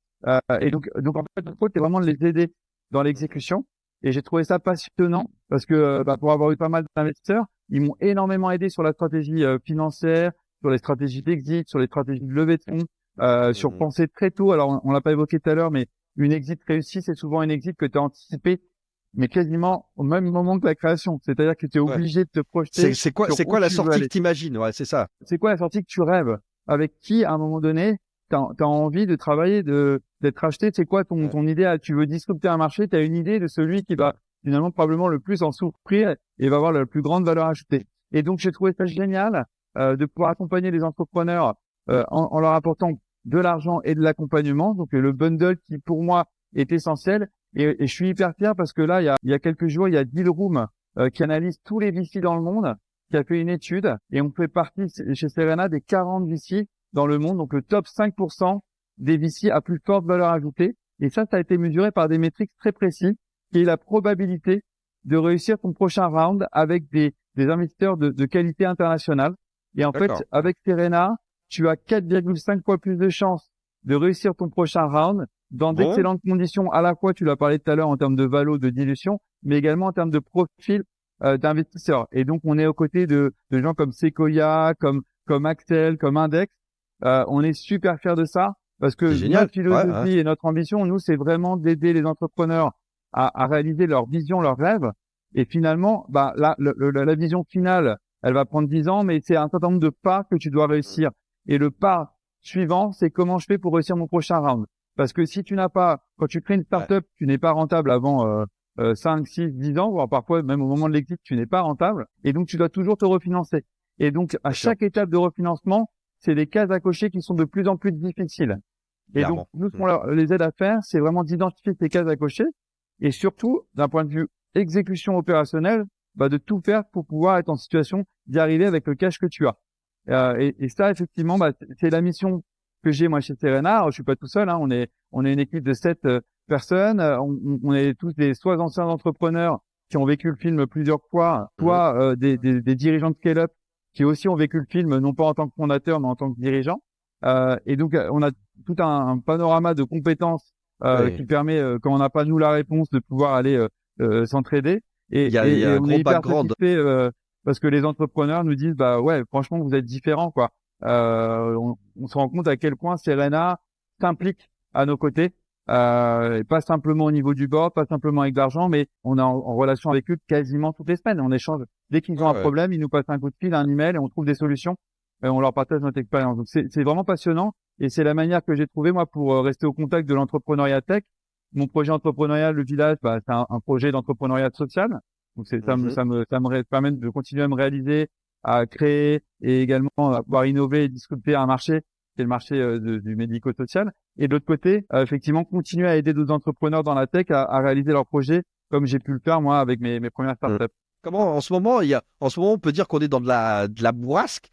Et donc en fait, notre rôle, c'est vraiment de les aider dans l'exécution. Et j'ai trouvé ça passionnant parce que pour avoir eu pas mal d'investisseurs, ils m'ont énormément aidé sur la stratégie financière, sur les stratégies d'exit, sur les stratégies de levée de fonds, sur Mhm. penser très tôt. Alors on l'a pas évoqué tout à l'heure, mais une exit réussie, c'est souvent une exit que tu as anticipée, mais quasiment au même moment que la création. C'est-à-dire que tu es Ouais. obligé de te projeter sur C'est où quoi la tu veux sortie que aller. t'imagines? Ouais, c'est ça. C'est quoi la sortie que tu rêves? Avec qui, à un moment donné, t'as envie de travailler, d'être acheté? C'est quoi Ouais. ton idée? Tu veux disrupter un marché? T'as une idée de celui qui va finalement probablement le plus en souffrir et va avoir la plus grande valeur ajoutée. Et donc, j'ai trouvé ça génial, de pouvoir accompagner les entrepreneurs, en leur apportant de l'argent et de l'accompagnement. Donc, le bundle qui, pour moi, est essentiel. Et je suis hyper fier parce que là, il y a quelques jours, il y a Dealroom, qui analyse tous les VC dans le monde, qui a fait une étude, et on fait partie chez Serena des 40 VC dans le monde, donc le top 5% des VC à plus forte valeur ajoutée. Et ça a été mesuré par des métriques très précis, qui est la probabilité de réussir ton prochain round avec des investisseurs de qualité internationale. Et en fait, D'accord. avec Serena, tu as 4,5 fois plus de chances de réussir ton prochain round dans Bon. d'excellentes conditions, à la fois, tu l'as parlé tout à l'heure, en termes de valo, de dilution, mais également en termes de profil d'investisseurs. Et donc, on est aux côtés de gens comme Sequoia, comme Axel, comme Index. On est super fiers de ça parce C'est que génial. notre Ouais, ouais. philosophie et notre ambition, nous, c'est vraiment d'aider les entrepreneurs à réaliser leur vision, leurs rêves. Et finalement, la vision finale, elle va prendre 10 ans, mais c'est un certain nombre de pas que tu dois réussir. Et le pas suivant, c'est comment je fais pour réussir mon prochain round. Parce que si tu n'as pas, quand tu crées une Ouais. startup, tu n'es pas rentable avant 5, 6, 10 ans, voire parfois même au moment de l'exit, tu n'es pas rentable. Et donc, tu dois toujours te refinancer. Et donc, à Bien sûr. chaque étape de refinancement, c'est des cases à cocher qui sont de plus en plus difficiles. Et donc, Clairement. nous, ce qu'on les aide à faire, c'est vraiment d'identifier ces cases à cocher et surtout, d'un point de vue exécution opérationnelle, de tout faire pour pouvoir être en situation d'y arriver avec le cash que tu as. Et ça, effectivement, c'est la mission que j'ai moi chez Serena. Alors, je suis pas tout seul, hein, on est une équipe de 7 personnes. On est tous soit anciens entrepreneurs qui ont vécu le film plusieurs fois, Mhm. soit des dirigeants de scale-up qui aussi ont vécu le film, non pas en tant que fondateur, mais en tant que dirigeant. Et donc, on a tout un panorama de compétences Ouais. qui permet, quand on n'a pas nous la réponse, de pouvoir aller s'entraider. Il y a Et un on est gros hyper background. satisfait parce que les entrepreneurs nous disent, ouais, franchement, vous êtes différents, quoi. On se rend compte à quel point Serena s'implique à nos côtés, et pas simplement au niveau du board, pas simplement avec de l'argent, mais on est en relation avec eux quasiment toutes les semaines. On échange. Dès qu'ils ont Ouais, un ouais. problème, ils nous passent un coup de fil, un email, et on trouve des solutions. Et on leur partage notre expérience. Donc c'est vraiment passionnant, et c'est la manière que j'ai trouvé moi pour rester au contact de l'entrepreneuriat tech. Mon projet entrepreneurial, le village, c'est un projet d'entrepreneuriat social. Donc Mhm. ça me permet de continuer à me réaliser, à créer et également à pouvoir innover et disrupter un marché, qui est le marché du médico-social. Et de l'autre côté, effectivement, continuer à aider d'autres entrepreneurs dans la tech à réaliser leurs projets, comme j'ai pu le faire moi avec mes premières Mhm. startups. Comment, en ce moment, on peut dire qu'on est dans de la bourrasque,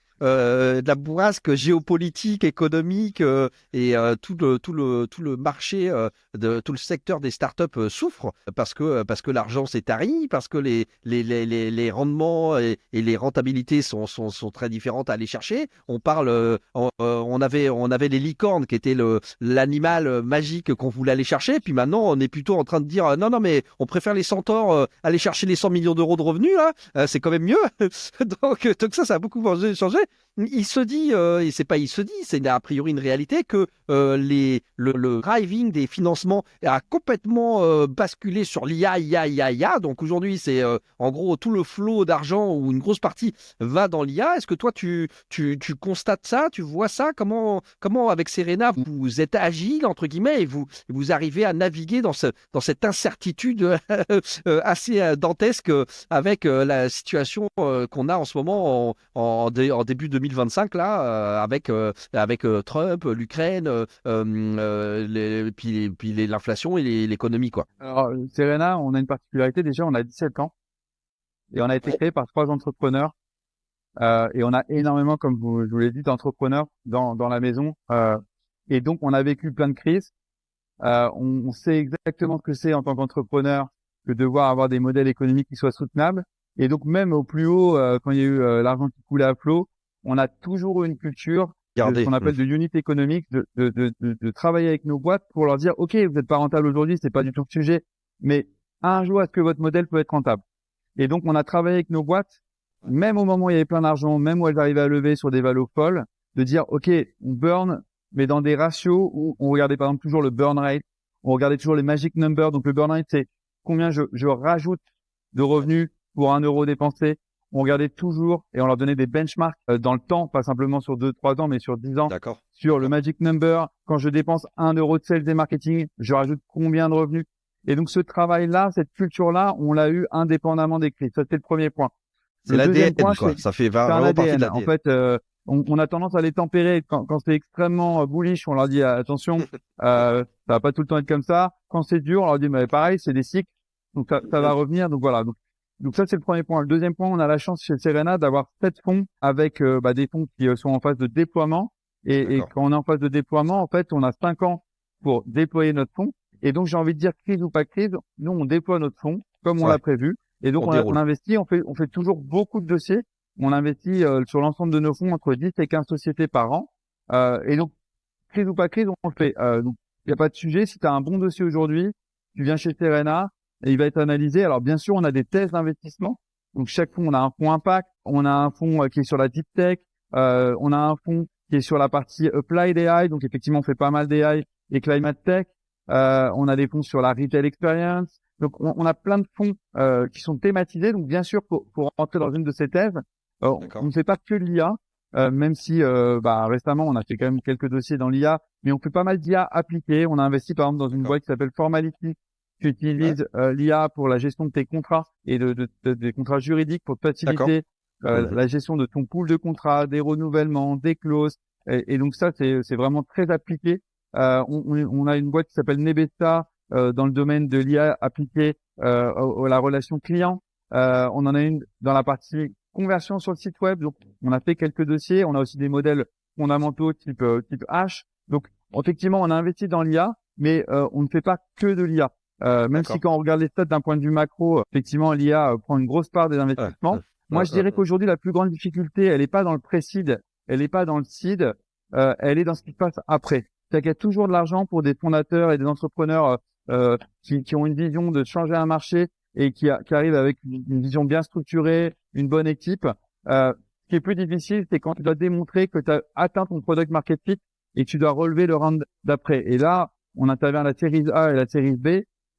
géopolitique, économique, et tout le marché, tout le secteur des startups souffre parce que l'argent s'est tari, parce que les rendements et les rentabilités sont très différentes à aller chercher. On parle, on avait les licornes qui étaient l'animal magique qu'on voulait aller chercher, puis maintenant on est plutôt en train de dire non, non, mais on préfère les centaures, aller chercher les 100 millions d'euros de revenus, là, c'est quand même mieux. Donc ça a beaucoup changé. Il se dit, et c'est pas il se dit, c'est a priori une réalité, que le driving des financements a complètement basculé sur l'IA. Donc aujourd'hui, c'est en gros tout le flot d'argent ou une grosse partie va dans l'IA. Est-ce que toi, tu constates ça, tu vois ça? Comment avec Serena, vous êtes agile, entre guillemets, et vous arrivez à naviguer dans cette incertitude assez dantesque avec la situation qu'on a en ce moment en début 2025 là, avec Trump, l'Ukraine, puis l'inflation et l'économie, quoi. Alors, Serena, on a une particularité. Déjà, on a 17 ans et on a été créé par 3 entrepreneurs. Et on a énormément, comme je vous l'ai dit, d'entrepreneurs dans la maison. Et donc, on a vécu plein de crises. On sait exactement ce que c'est en tant qu'entrepreneur que devoir avoir des modèles économiques qui soient soutenables. Et donc même au plus haut, quand il y a eu l'argent qui coulait à flot, on a toujours eu une culture de ce qu'on appelle de unit économique, de travailler avec nos boîtes pour leur dire, OK, vous n'êtes pas rentable aujourd'hui, c'est pas du tout le sujet, mais un jour, est-ce que votre modèle peut être rentable? Et donc, on a travaillé avec nos boîtes, même au moment où il y avait plein d'argent, même où elles arrivaient à lever sur des valos folles, de dire, OK, on burn, mais dans des ratios où on regardait par exemple toujours le burn rate, on regardait toujours les magic numbers. Donc, le burn rate, c'est combien je rajoute de revenus pour 1 € dépensé. On regardait toujours et on leur donnait des benchmarks dans le temps, pas simplement sur 2-3 ans, mais sur 10 ans. D'accord. Sur le magic number, quand je dépense 1 € de sales et marketing, je rajoute combien de revenus? Et donc, ce travail-là, cette culture-là, on l'a eu indépendamment des crises. Ça, c'était le premier point. C'est l'ADN, quoi. Ça fait c'est un vraiment partie de ADN. l'ADN. En fait, on a tendance à les tempérer. Quand c'est extrêmement bullish, on leur dit attention, ça va pas tout le temps être comme ça. Quand c'est dur, on leur dit mais pareil, c'est des cycles. Donc ça va revenir. Donc voilà. Donc ça, c'est le premier point. Le deuxième point, on a la chance chez Serena d'avoir 7 fonds avec des fonds qui sont en phase de déploiement. Et quand on est en phase de déploiement, en fait, on a 5 ans pour déployer notre fonds. Et donc, j'ai envie de dire crise ou pas crise, nous, on déploie notre fonds comme on l'a prévu. Et donc, on investit, on fait toujours beaucoup de dossiers. On investit sur l'ensemble de nos fonds entre 10 et 15 sociétés par an. Et donc, crise ou pas crise, on le fait. Donc, il n'y a pas de sujet. Si tu as un bon dossier aujourd'hui, tu viens chez Serena et il va être analysé. Alors, bien sûr, on a des thèses d'investissement. Donc, chaque fonds, on a un fonds impact, on a un fonds qui est sur la deep tech, on a un fonds qui est sur la partie applied AI. Donc, effectivement, on fait pas mal d'AI et climate tech. On a des fonds sur la retail experience. Donc, on a plein de fonds qui sont thématisés. Donc, bien sûr, pour rentrer dans une de ces thèses, on ne fait pas que de l'IA, même si récemment, on a fait quand même quelques dossiers dans l'IA, mais on fait pas mal d'IA appliquées. On a investi, par exemple, dans une boîte qui s'appelle Formality, qui utilise l'IA pour la gestion de tes contrats et des contrats juridiques pour te faciliter la gestion de ton pool de contrats, des renouvellements, des clauses. Et donc, ça, c'est vraiment très appliqué. On a une boîte qui s'appelle Nebesta dans le domaine de l'IA appliquée à la relation client. On en a une dans la partie conversion sur le site web. Donc, on a fait quelques dossiers. On a aussi des modèles fondamentaux type H. Donc, effectivement, on a investi dans l'IA, mais on ne fait pas que de l'IA. Même si quand on regarde les stats d'un point de vue macro, effectivement, l'IA prend une grosse part des investissements. Moi, je dirais qu'aujourd'hui, la plus grande difficulté, elle n'est pas dans le pré-seed, elle n'est pas dans le seed, elle est dans ce qui se passe après. C'est-à-dire qu'il y a toujours de l'argent pour des fondateurs et des entrepreneurs qui ont une vision de changer un marché et qui arrivent avec une vision bien structurée, une bonne équipe. Ce qui est plus difficile, c'est quand tu dois démontrer que tu as atteint ton product market fit et que tu dois relever le round d'après. Et là, on intervient à la série A et la série B.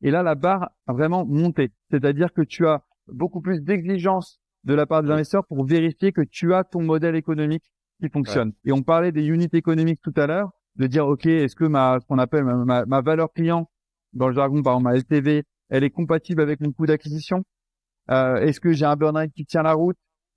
Et là, la barre a vraiment monté. C'est-à-dire que tu as beaucoup plus d'exigences de la part des investisseurs pour vérifier que tu as ton modèle économique qui fonctionne. Et on parlait des unités économiques tout à l'heure, de dire, OK, est-ce que ce qu'on appelle ma valeur client, dans le jargon, par exemple, ma LTV, elle est compatible avec mon coût d'acquisition? Est-ce que j'ai un burn rate qui tient la route?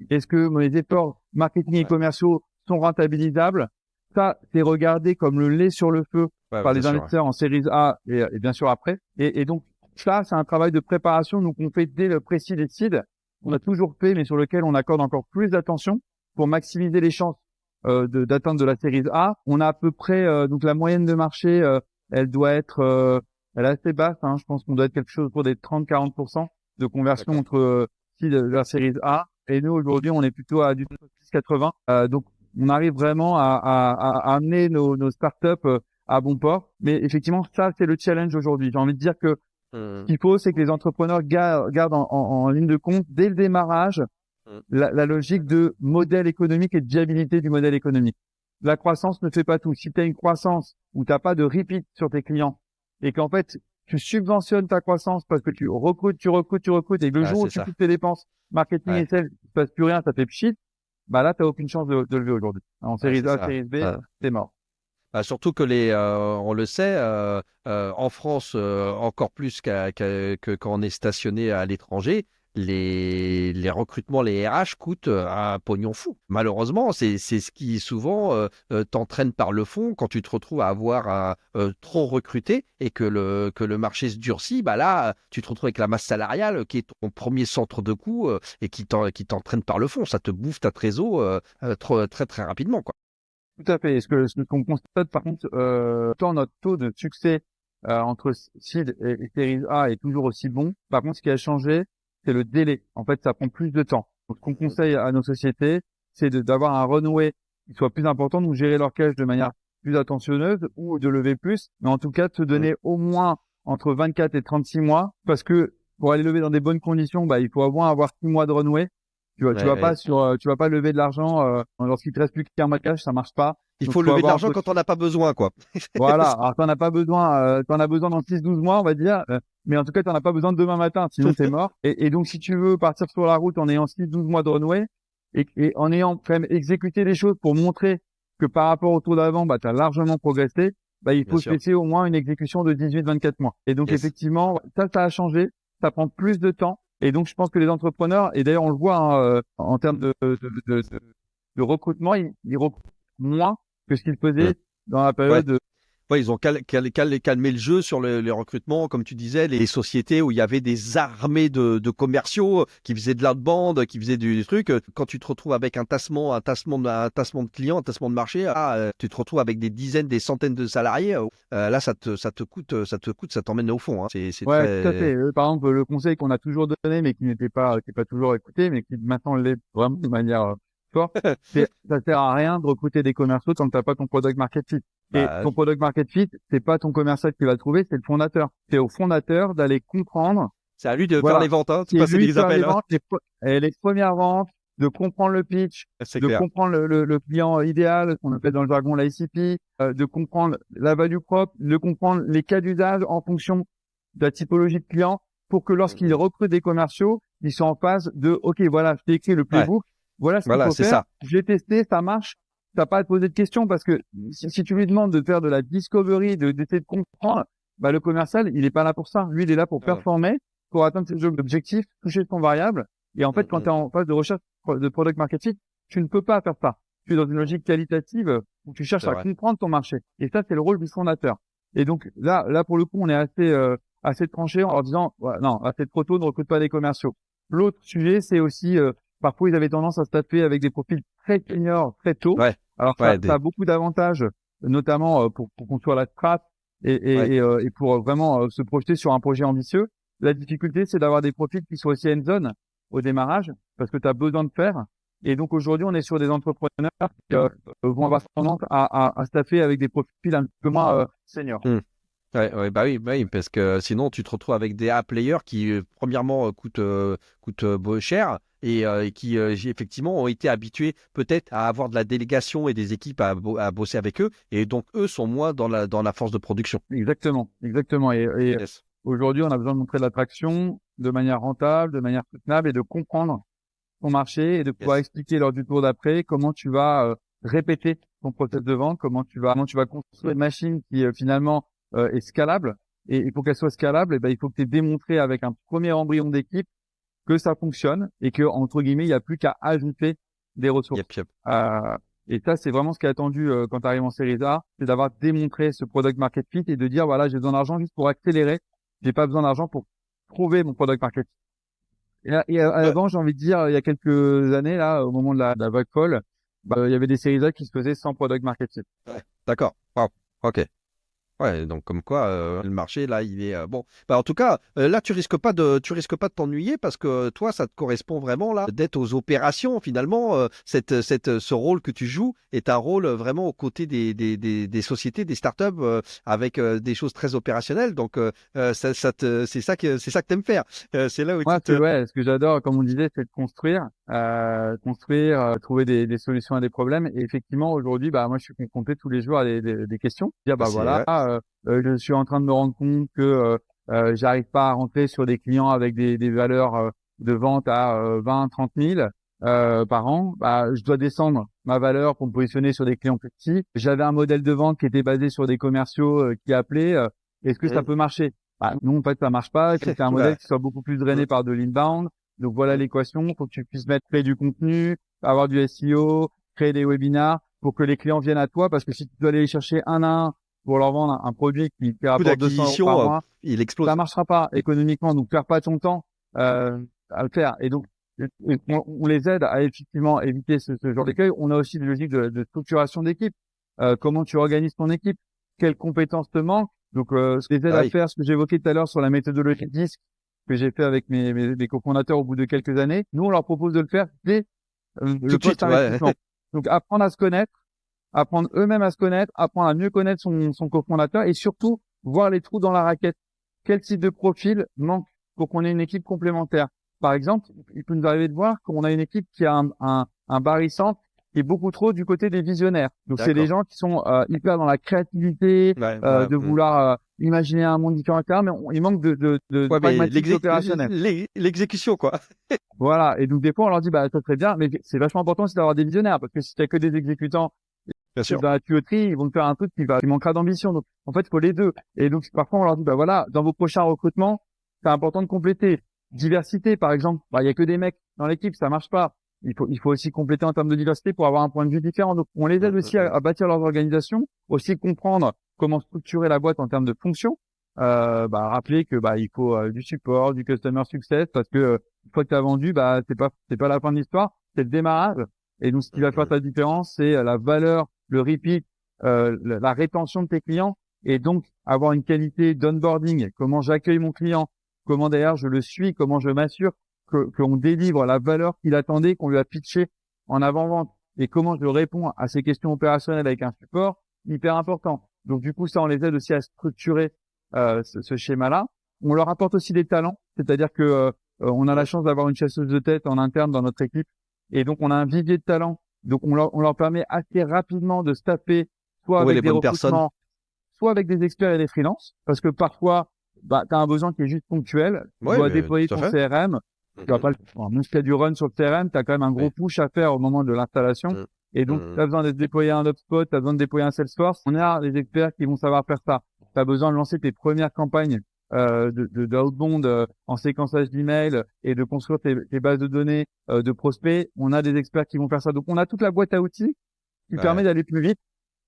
Est-ce que mes efforts marketing et commerciaux sont rentabilisables? Ça, c'est regardé comme le lait sur le feu par les investisseurs en série A et bien sûr après. Et donc, ça, c'est un travail de préparation. Donc, on fait dès le pré-seed et seed. On a toujours fait, mais sur lequel on accorde encore plus d'attention pour maximiser les chances d'atteindre de la série A. On a à peu près donc la moyenne de marché, elle doit être elle est assez basse. Je pense qu'on doit être quelque chose autour des 30-40% de conversion entre seed et la série A. Et nous aujourd'hui, on est plutôt à du 80. Donc on arrive vraiment à amener nos startups à bon port. Mais effectivement, ça c'est le challenge aujourd'hui. J'ai envie de dire que ce qu'il faut, c'est que les entrepreneurs gardent en ligne de compte dès le démarrage la logique de modèle économique et de viabilité du modèle économique. La croissance ne fait pas tout. Si tu as une croissance où tu n'as pas de repeat sur tes clients et qu'en fait, tu subventionnes ta croissance parce que tu recrutes et le jour où tu coupes tes dépenses, marketing et sales, il ne se passe plus rien, ça fait pchit, là, tu n'as aucune chance de lever aujourd'hui. En série A, série B, t'es mort. Surtout que on le sait, en France, encore plus que quand on est stationné à l'étranger, les recrutements, les RH coûtent un pognon fou. Malheureusement, c'est ce qui souvent t'entraîne par le fond quand tu te retrouves à avoir trop recruté et que le marché se durcit. Là, tu te retrouves avec la masse salariale qui est ton premier centre de coût et qui t'entraîne par le fond. Ça te bouffe ta trésor très très rapidement, quoi. Tout à fait. Ce qu'on constate, par contre, tant notre taux de succès entre seed et série A est toujours aussi bon. Par contre, ce qui a changé, c'est le délai. En fait, ça prend plus de temps. Donc, ce qu'on conseille à nos sociétés, c'est d'avoir un renoué qui soit plus important, donc gérer leur cash de manière plus attentionneuse ou de lever plus, mais en tout cas, de se donner au moins entre 24 et 36 mois, parce que pour aller lever dans des bonnes conditions, bah, il faut au moins avoir 6 mois de renoué. Tu vas pas tu vas pas lever de l'argent lorsqu'il te reste plus qu'un mois de cash, ça marche pas. Il Donc, faut lever de avoir l'argent quand on n'a pas besoin, quoi. voilà. Alors, t'en as pas besoin, t'en as besoin dans 6-12 mois, on va dire. Mais en tout cas, t'en as pas besoin demain matin, sinon t'es mort. Et donc, si tu veux partir sur la route en ayant 6-12 mois de renoué et en ayant quand même exécuté les choses pour montrer que par rapport au tour d'avant, bah, t'as largement progressé, bah, il Bien faut se sûr. laisser au moins une exécution de 18-24 mois. Et donc, Yes. effectivement, ça a changé. Ça prend plus de temps. Et donc, je pense que les entrepreneurs, et d'ailleurs, on le voit, hein, en termes de recrutement, ils recrutent moins que ce qu'ils faisaient dans la période. Ouais, ils ont calmé le jeu sur les recrutements, comme tu disais, les sociétés où il y avait des armées de commerciaux qui faisaient de l'outbound, qui faisaient du truc. Quand tu te retrouves avec un tassement de clients, un tassement de marché, tu te retrouves avec des dizaines, des centaines de salariés. Là, ça te coûte, ça t'emmène au fond. Hein. C'est Ouais, très... tout à fait. Par exemple, le conseil qu'on a toujours donné, mais qui n'est pas toujours écouté, mais qui maintenant l'est vraiment de manière forte, c'est ça sert à rien de recruter des commerciaux tant que t'as pas ton product market fit. Et Bah, ton product market fit, c'est pas ton commercial qui va le trouver, c'est le fondateur. C'est au fondateur d'aller comprendre, c'est à lui de faire voilà, les ventes, hein, de c'est passer lui de des faire les appels. Hein. ventes, les premières ventes, de comprendre le pitch, C'est de clair. comprendre le client idéal, ce qu'on appelle dans le jargon l'ICP, de comprendre la value propre, de comprendre les cas d'usage en fonction de la typologie de client pour que lorsqu'ils recrutent des commerciaux, ils soient en phase de, OK, voilà, je t'ai écrit le Ouais. playbook, voilà ce qu'il Voilà, faut c'est faire, ça. je l'ai testé, ça marche, t'as pas à te poser de questions parce que si tu lui demandes de faire de la discovery, d'essayer de comprendre, bah, le commercial, il est pas là pour ça. Lui, il est là pour performer, pour atteindre ses objectifs, toucher son variable. Et en fait, quand tu es en phase de recherche de product marketing, tu ne peux pas faire ça. Tu es dans une logique qualitative où tu cherches C'est à vrai. comprendre ton marché. Et ça, c'est le rôle du fondateur. Et donc, là, pour le coup, on est assez tranché en leur disant, ouais, non, c'est trop tôt, ne recrute pas des commerciaux. L'autre sujet, c'est aussi, parfois, ils avaient tendance à se taper avec des profils très seniors, très tôt. Ouais. Alors, Ouais, ça a beaucoup d'avantages, notamment pour construire la strat ouais. et pour vraiment se projeter sur un projet ambitieux. La difficulté, c'est d'avoir des profils qui soient aussi hands-on au démarrage, parce que tu as besoin de faire. Et donc aujourd'hui, on est sur des entrepreneurs qui vont avoir tendance à staffer avec des profils un peu moins seniors. Ouais, bah oui, parce que sinon tu te retrouves avec des A-players qui, premièrement, coûtent cher et qui, effectivement, ont été habitués peut-être à avoir de la délégation et des équipes à bosser avec eux, et donc eux sont moins dans la force de production. Exactement. Et Yes. aujourd'hui, on a besoin de montrer de l'attraction de manière rentable, de manière soutenable et de comprendre ton marché et de pouvoir Yes. expliquer lors du tour d'après comment tu vas répéter ton process de vente, comment tu vas construire une machine qui finalement est scalable. Et pour qu'elle soit scalable, eh ben, il faut que tu aies démontré avec un premier embryon d'équipe que ça fonctionne et que, entre guillemets, il n'y a plus qu'à ajouter des ressources. Yep. Et ça, c'est vraiment ce qui est attendu quand tu arrives en série A, c'est d'avoir démontré ce product market fit et de dire, voilà, j'ai besoin d'argent juste pour accélérer. J'ai pas besoin d'argent pour trouver mon product market fit. Et avant, j'ai envie de dire, il y a quelques années, là, au moment de la vague folle, il y avait des séries A qui se faisaient sans product market fit. Ouais. D'accord. Wow. Ok. Ouais, donc comme quoi le marché là, il est bon. Bah, en tout cas, là tu risques pas de t'ennuyer parce que toi, ça te correspond vraiment là d'être aux opérations finalement. Ce rôle que tu joues est un rôle vraiment aux côtés des sociétés, des startups avec des choses très opérationnelles. Donc c'est ça que t'aimes faire. C'est là où Moi, tu te. ce que j'adore, comme on disait, c'est de construire, trouver des solutions à des problèmes. Et effectivement, aujourd'hui, bah, moi, je suis confronté tous les jours à des questions. Dire, Bah, bah c'est voilà, ouais. je suis en train de me rendre compte que j'arrive pas à rentrer sur des clients avec des valeurs de vente à 20, 30 000 par an. Bah, je dois descendre ma valeur pour me positionner sur des clients plus petits. J'avais un modèle de vente qui était basé sur des commerciaux qui appelaient. Est-ce que ça peut marcher? Bah, non, en fait, ça marche pas. Il faut que tu aies un modèle Oula. qui soit beaucoup plus drainé par de l'inbound. Donc voilà l'équation. Il faut que tu puisses créer du contenu, avoir du SEO, créer des webinars pour que les clients viennent à toi. Parce que si tu dois aller les chercher un à un pour leur vendre un produit qui Coût rapporte 200 € par d'acquisition, mois, il ça explose. marchera pas économiquement. Donc perds pas ton temps à le faire. Et donc on les aide à effectivement éviter ce genre d'écueil. On a aussi des logiques de structuration d'équipe. Comment tu organises ton équipe, quelles compétences te manquent. Donc, je les aide Ah à oui. faire ce que j'évoquais tout à l'heure sur la méthodologie DISC, que j'ai fait avec mes cofondateurs au bout de quelques années. Nous, on leur propose de le faire dès le post-investissement. Donc, apprendre à se connaître, apprendre eux-mêmes à se connaître, apprendre à mieux connaître son cofondateur et surtout voir les trous dans la raquette. Quel type de profil manque pour qu'on ait une équipe complémentaire? Par exemple, il peut nous arriver de voir qu'on a une équipe qui a un barycentre qui est beaucoup trop du côté des visionnaires. Donc, c'est des gens qui sont hyper dans la créativité, de vouloir imaginer un monde différent, etc. Mais il manque de pragmatisme opérationnel. L'exécution, quoi. Voilà. Et donc, des fois, on leur dit, bah, ça serait bien, mais c'est vachement important aussi d'avoir des visionnaires, parce que si t'as que des exécutants, dans la tuyauterie, ils vont te faire un truc qui manquera d'ambition. Donc, en fait, il faut les deux. Et donc, parfois, on leur dit, bah voilà, dans vos prochains recrutements, c'est important de compléter. Diversité, par exemple. Bah, il y a que des mecs dans l'équipe, ça marche pas. Il faut aussi compléter en termes de diversité pour avoir un point de vue différent. Donc, on les aide aussi à bâtir leurs organisations, aussi comprendre comment structurer la boîte en termes de fonctions. Rappeler que, il faut du support, du customer success, parce que, une fois que tu as vendu, c'est pas la fin de l'histoire, c'est le démarrage. Et donc, ce qui va faire ta différence, c'est la valeur, le repeat, la rétention de tes clients, et donc avoir une qualité d'onboarding, comment j'accueille mon client, comment d'ailleurs je le suis, comment je m'assure qu'on délivre la valeur qu'il attendait, qu'on lui a pitché en avant-vente, et comment je réponds à ces questions opérationnelles avec un support hyper important. Donc du coup, ça, on les aide aussi à structurer ce schéma-là. On leur apporte aussi des talents, c'est-à-dire que on a la chance d'avoir une chasseuse de tête en interne dans notre équipe, et donc on a un vivier de talents. Donc on leur permet assez rapidement de se taper soit avec des recrutements, soit avec des experts et des freelances, parce que parfois tu as un besoin qui est juste ponctuel, tu dois déployer ton CRM, tu vas pas même s'il y a du run sur le CRM, tu as quand même un gros push à faire au moment de l'installation, et donc tu as besoin de déployer un HubSpot, tu as besoin de déployer un Salesforce, on a des experts qui vont savoir faire ça. Tu as besoin de lancer tes premières campagnes d'outbound en séquençage d'email et de construire tes bases de données de prospects, on a des experts qui vont faire ça. Donc on a toute la boîte à outils qui permet d'aller plus vite,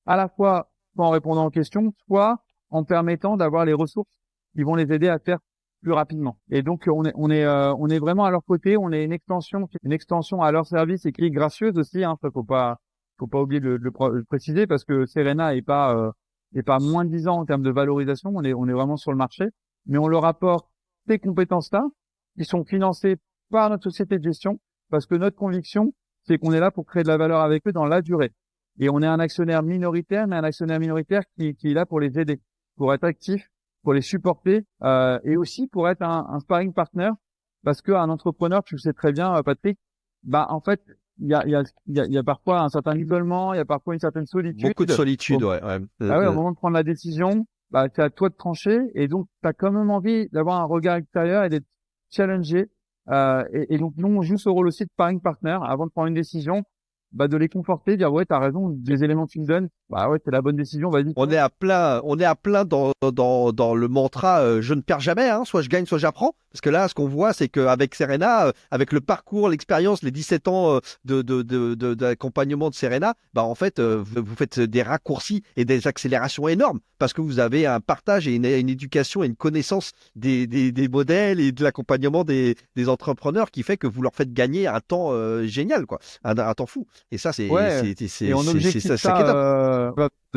à la fois en répondant aux questions, soit en permettant d'avoir les ressources qui vont les aider à faire plus rapidement. Et donc on est vraiment à leur côté, on est une extension à leur service et qui est gracieuse aussi, hein, ça faut pas oublier de le préciser, parce que Serena est pas moins de 10 ans en termes de valorisation, on est vraiment sur le marché, mais on leur apporte ces compétences-là qui sont financées par notre société de gestion, parce que notre conviction, c'est qu'on est là pour créer de la valeur avec eux dans la durée. Et on est un actionnaire minoritaire, mais un actionnaire minoritaire qui est là pour les aider, pour être actif, pour les supporter, et aussi pour être un sparring partner, parce qu'un entrepreneur, tu le sais très bien, Patrick, en fait, il y a parfois un certain isolement, il y a parfois une certaine solitude. Beaucoup de solitude, ouais. Au moment de prendre la décision, c'est à toi de trancher, et donc tu as quand même envie d'avoir un regard extérieur et d'être challengé. Et donc nous, on joue ce rôle aussi de sparring partner avant de prendre une décision, de les conforter, dire ouais, t'as raison, des éléments que tu me donnes, ouais, c'est la bonne décision, vas-y. On est à plein dans le mantra je ne perds jamais, hein, soit je gagne, soit j'apprends. Parce que là, ce qu'on voit, c'est qu'avec Serena, avec le parcours, l'expérience, les 17 ans d'accompagnement de Serena, en fait, vous faites des raccourcis et des accélérations énormes parce que vous avez un partage et une éducation et une connaissance des modèles et de l'accompagnement des entrepreneurs qui fait que vous leur faites gagner un temps génial, quoi, un temps fou. Et ça, c'est de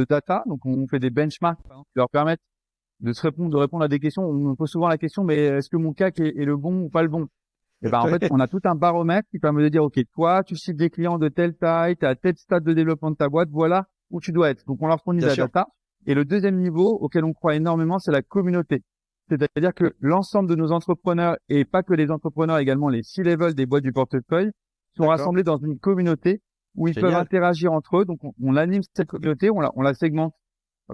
data, donc on fait des benchmarks qui leur permettent de répondre à des questions. On me pose souvent la question, mais est-ce que mon CAC est le bon ou pas le bon? Et en fait, on a tout un baromètre qui permet de dire, OK, toi, tu cibles des clients de telle taille, tu as tel stade de développement de ta boîte, voilà où tu dois être. Donc, on leur fournit la data. Et le deuxième niveau auquel on croit énormément, c'est la communauté. C'est-à-dire que l'ensemble de nos entrepreneurs, et pas que les entrepreneurs, également les C-level des boîtes du portefeuille, sont rassemblés dans une communauté où ils peuvent interagir entre eux. Donc, on anime cette communauté, on la segmente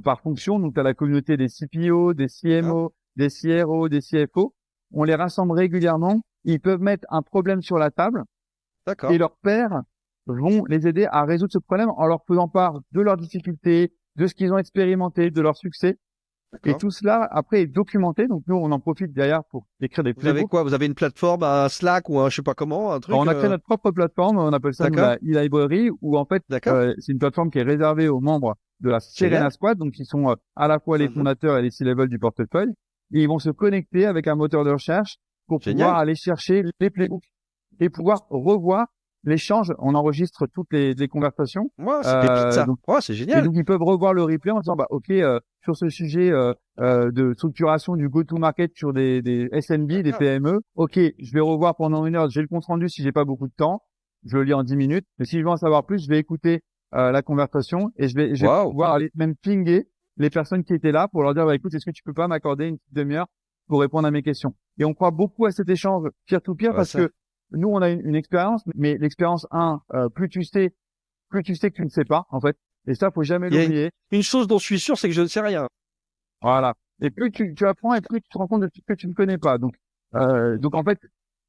par fonction. Donc, tu as la communauté des CPO, des CMO, des CRO, des CFO. On les rassemble régulièrement. Ils peuvent mettre un problème sur la table. Et leurs pairs vont les aider à résoudre ce problème en leur faisant part de leurs difficultés, de ce qu'ils ont expérimenté, de leur succès. Et tout cela, après, est documenté. Donc, nous, on en profite derrière pour écrire des playbooks. Vous avez quoi? Vous avez une plateforme, un Slack ou un je sais pas comment, un truc? On a créé notre propre plateforme. On appelle ça la e-library, où en fait, c'est une plateforme qui est réservée aux membres de la Serena Squad. Donc, ils sont à la fois les fondateurs et les C-level du portefeuille. Et ils vont se connecter avec un moteur de recherche pour pouvoir aller chercher les playbooks et pouvoir revoir l'échange, on enregistre toutes les conversations. Ouais, c'est pépite ça. Donc, Ouais, c'est et génial. donc ils peuvent revoir le replay en disant bah ok sur ce sujet de structuration du go-to-market sur des SMB, des PME, ok, je vais revoir pendant 1 heure, j'ai le compte rendu si j'ai pas beaucoup de temps, je le lis en 10 minutes, mais si je veux en savoir plus, je vais écouter la conversation et je vais Waouh. pouvoir aller même pinguer les personnes qui étaient là pour leur dire bah écoute, est-ce que tu peux pas m'accorder une petite demi-heure pour répondre à mes questions. Et on croit beaucoup à cet échange peer-to-peer parce que nous on a une expérience, mais l'expérience plus tu sais que tu ne sais pas, en fait. Et ça, faut jamais l'oublier. Une chose dont je suis sûr, c'est que je ne sais rien. Voilà. Et plus tu apprends et plus tu te rends compte de ce que tu ne connais pas. Donc en fait,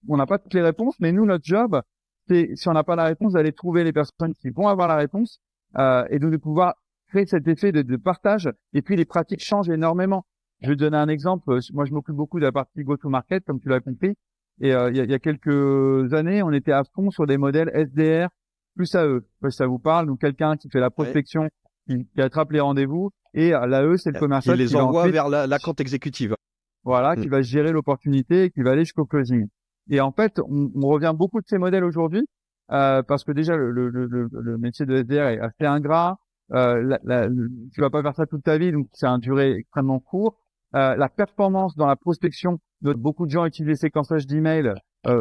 on n'a pas toutes les réponses, mais nous, notre job, c'est, si on n'a pas la réponse, d'aller trouver les personnes qui vont avoir la réponse, et donc de pouvoir créer cet effet de partage. Et puis, les pratiques changent énormément. Je vais te donner un exemple. Moi, je m'occupe beaucoup de la partie go-to-market, comme tu l'as compris. Et il y a quelques années, on était à fond sur des modèles SDR plus AE. Ça vous parle? Donc, quelqu'un qui fait la prospection, qui attrape les rendez-vous, et l'AE, c'est le commercial qui les envoie ensuite, vers la compte exécutive. voilà, qui va gérer l'opportunité et qui va aller jusqu'au closing. Et en fait, on revient beaucoup de ces modèles aujourd'hui, parce que déjà le métier de SDR est assez ingrat. Tu vas pas faire ça toute ta vie, donc c'est un durée extrêmement court. La performance dans la prospection, beaucoup de gens utilisent les séquençages d'emails,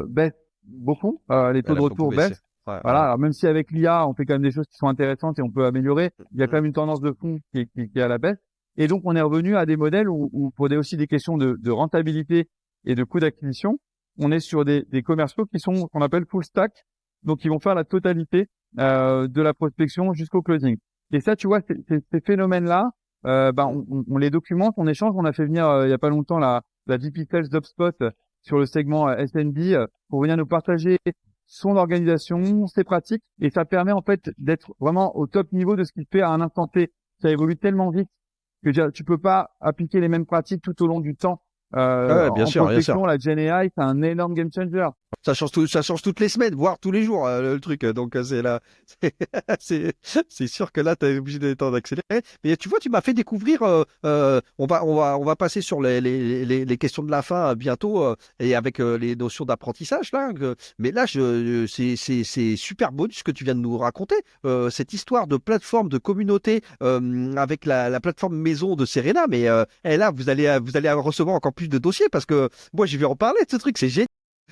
baisse beaucoup. Les taux de retour baissent. Voilà. Alors même si avec l'IA, on fait quand même des choses qui sont intéressantes et on peut améliorer, il y a quand même une tendance de fond qui est à la baisse. Et donc, on est revenu à des modèles où pour aussi des questions de rentabilité et de coût d'acquisition, on est sur des commerciaux qui sont qu'on appelle full stack, donc ils vont faire la totalité de la prospection jusqu'au closing. Et ça, tu vois, ces phénomènes-là, on les documente, on échange. On a fait venir il y a pas longtemps la VP Sales d'HubSpot sur le segment SMB pour venir nous partager son organisation, ses pratiques, et ça permet en fait d'être vraiment au top niveau de ce qu'il fait à un instant T. Ça évolue tellement vite que tu peux pas appliquer les mêmes pratiques tout au long du temps. Bien en sûr, prospection, la GenAI, c'est un énorme game changer. Ça change toutes les semaines, voire tous les jours, le truc. Donc, c'est là, c'est sûr que là, tu es obligé d'être en accéléré. Mais tu vois, tu m'as fait découvrir, on va passer sur les questions de la fin bientôt, et avec les notions d'apprentissage, là. Mais là, c'est super beau ce que tu viens de nous raconter. Cette histoire de plateforme, de communauté, avec la plateforme maison de Serena. Mais là, vous allez recevoir encore plus de dossiers parce que moi, je vais en parler de ce truc. C'est génial.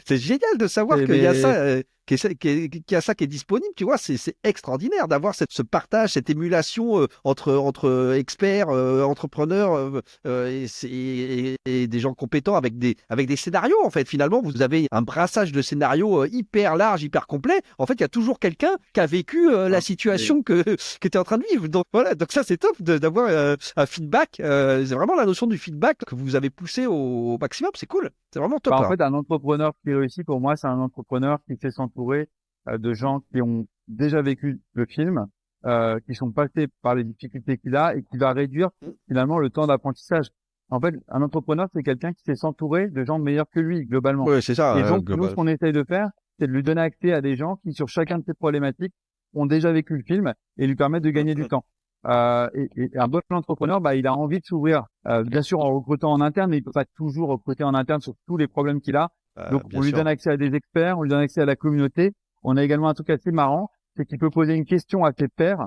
C'est génial de savoir qu'il y a ça, qu'il y a ça qui est disponible, tu vois, c'est extraordinaire d'avoir ce partage, cette émulation entre experts, entrepreneurs et des gens compétents avec des scénarios, en fait. Finalement, vous avez un brassage de scénarios hyper large, hyper complet. En fait, il y a toujours quelqu'un qui a vécu la situation que tu es en train de vivre. Donc voilà, donc ça c'est top d'avoir un feedback. C'est vraiment la notion du feedback que vous avez poussé au maximum, c'est cool. C'est vraiment top. En fait, un entrepreneur qui réussit, pour moi, c'est un entrepreneur qui sait s'entourer de gens qui ont déjà vécu le film, qui sont passés par les difficultés qu'il a et qui va réduire finalement le temps d'apprentissage. En fait, un entrepreneur, c'est quelqu'un qui sait s'entourer de gens meilleurs que lui, globalement. Oui, c'est ça. Et donc, nous, ce qu'on essaye de faire, c'est de lui donner accès à des gens qui, sur chacun de ces problématiques, ont déjà vécu le film et lui permettent de gagner du temps. Et un bon entrepreneur, il a envie de s'ouvrir, bien sûr en recrutant en interne, mais il peut pas toujours recruter en interne sur tous les problèmes qu'il a. Donc on lui donne accès à des experts, on lui donne accès à la communauté. On a également un truc assez marrant, c'est qu'il peut poser une question à ses pairs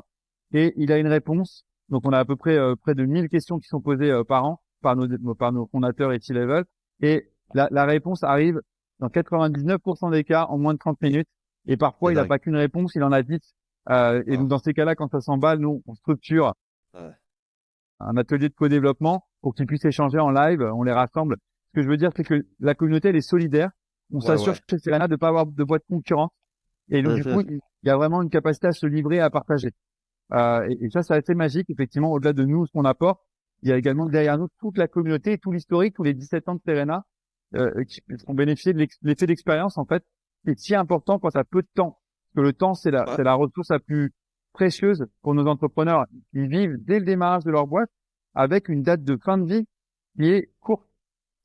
et il a une réponse. Donc on a à peu près près de 1000 questions qui sont posées par an par nos fondateurs et C-level, et la réponse arrive dans 99% des cas en moins de 30 minutes. Et parfois il n'a pas qu'une réponse, il en a 10. Et donc dans ces cas-là, quand ça s'emballe, nous on structure un atelier de co-développement pour qu'ils puissent échanger en live, on les rassemble. Ce que je veux dire, c'est que la communauté elle est solidaire. On s'assure chez Serena de pas avoir de boîte concurrente. Et donc du coup, il y a vraiment une capacité à se livrer et à partager. Et ça, c'est assez magique. Effectivement, au-delà de nous, ce qu'on apporte, il y a également derrière nous toute la communauté, tout l'historique, tous les 17 ans de Serena qui ont bénéficié de l'effet d'expérience, en fait. C'est si important quand ça peu de temps. Parce que le temps, c'est la ressource la plus précieuse pour nos entrepreneurs. Ils vivent dès le démarrage de leur boîte avec une date de fin de vie qui est courte.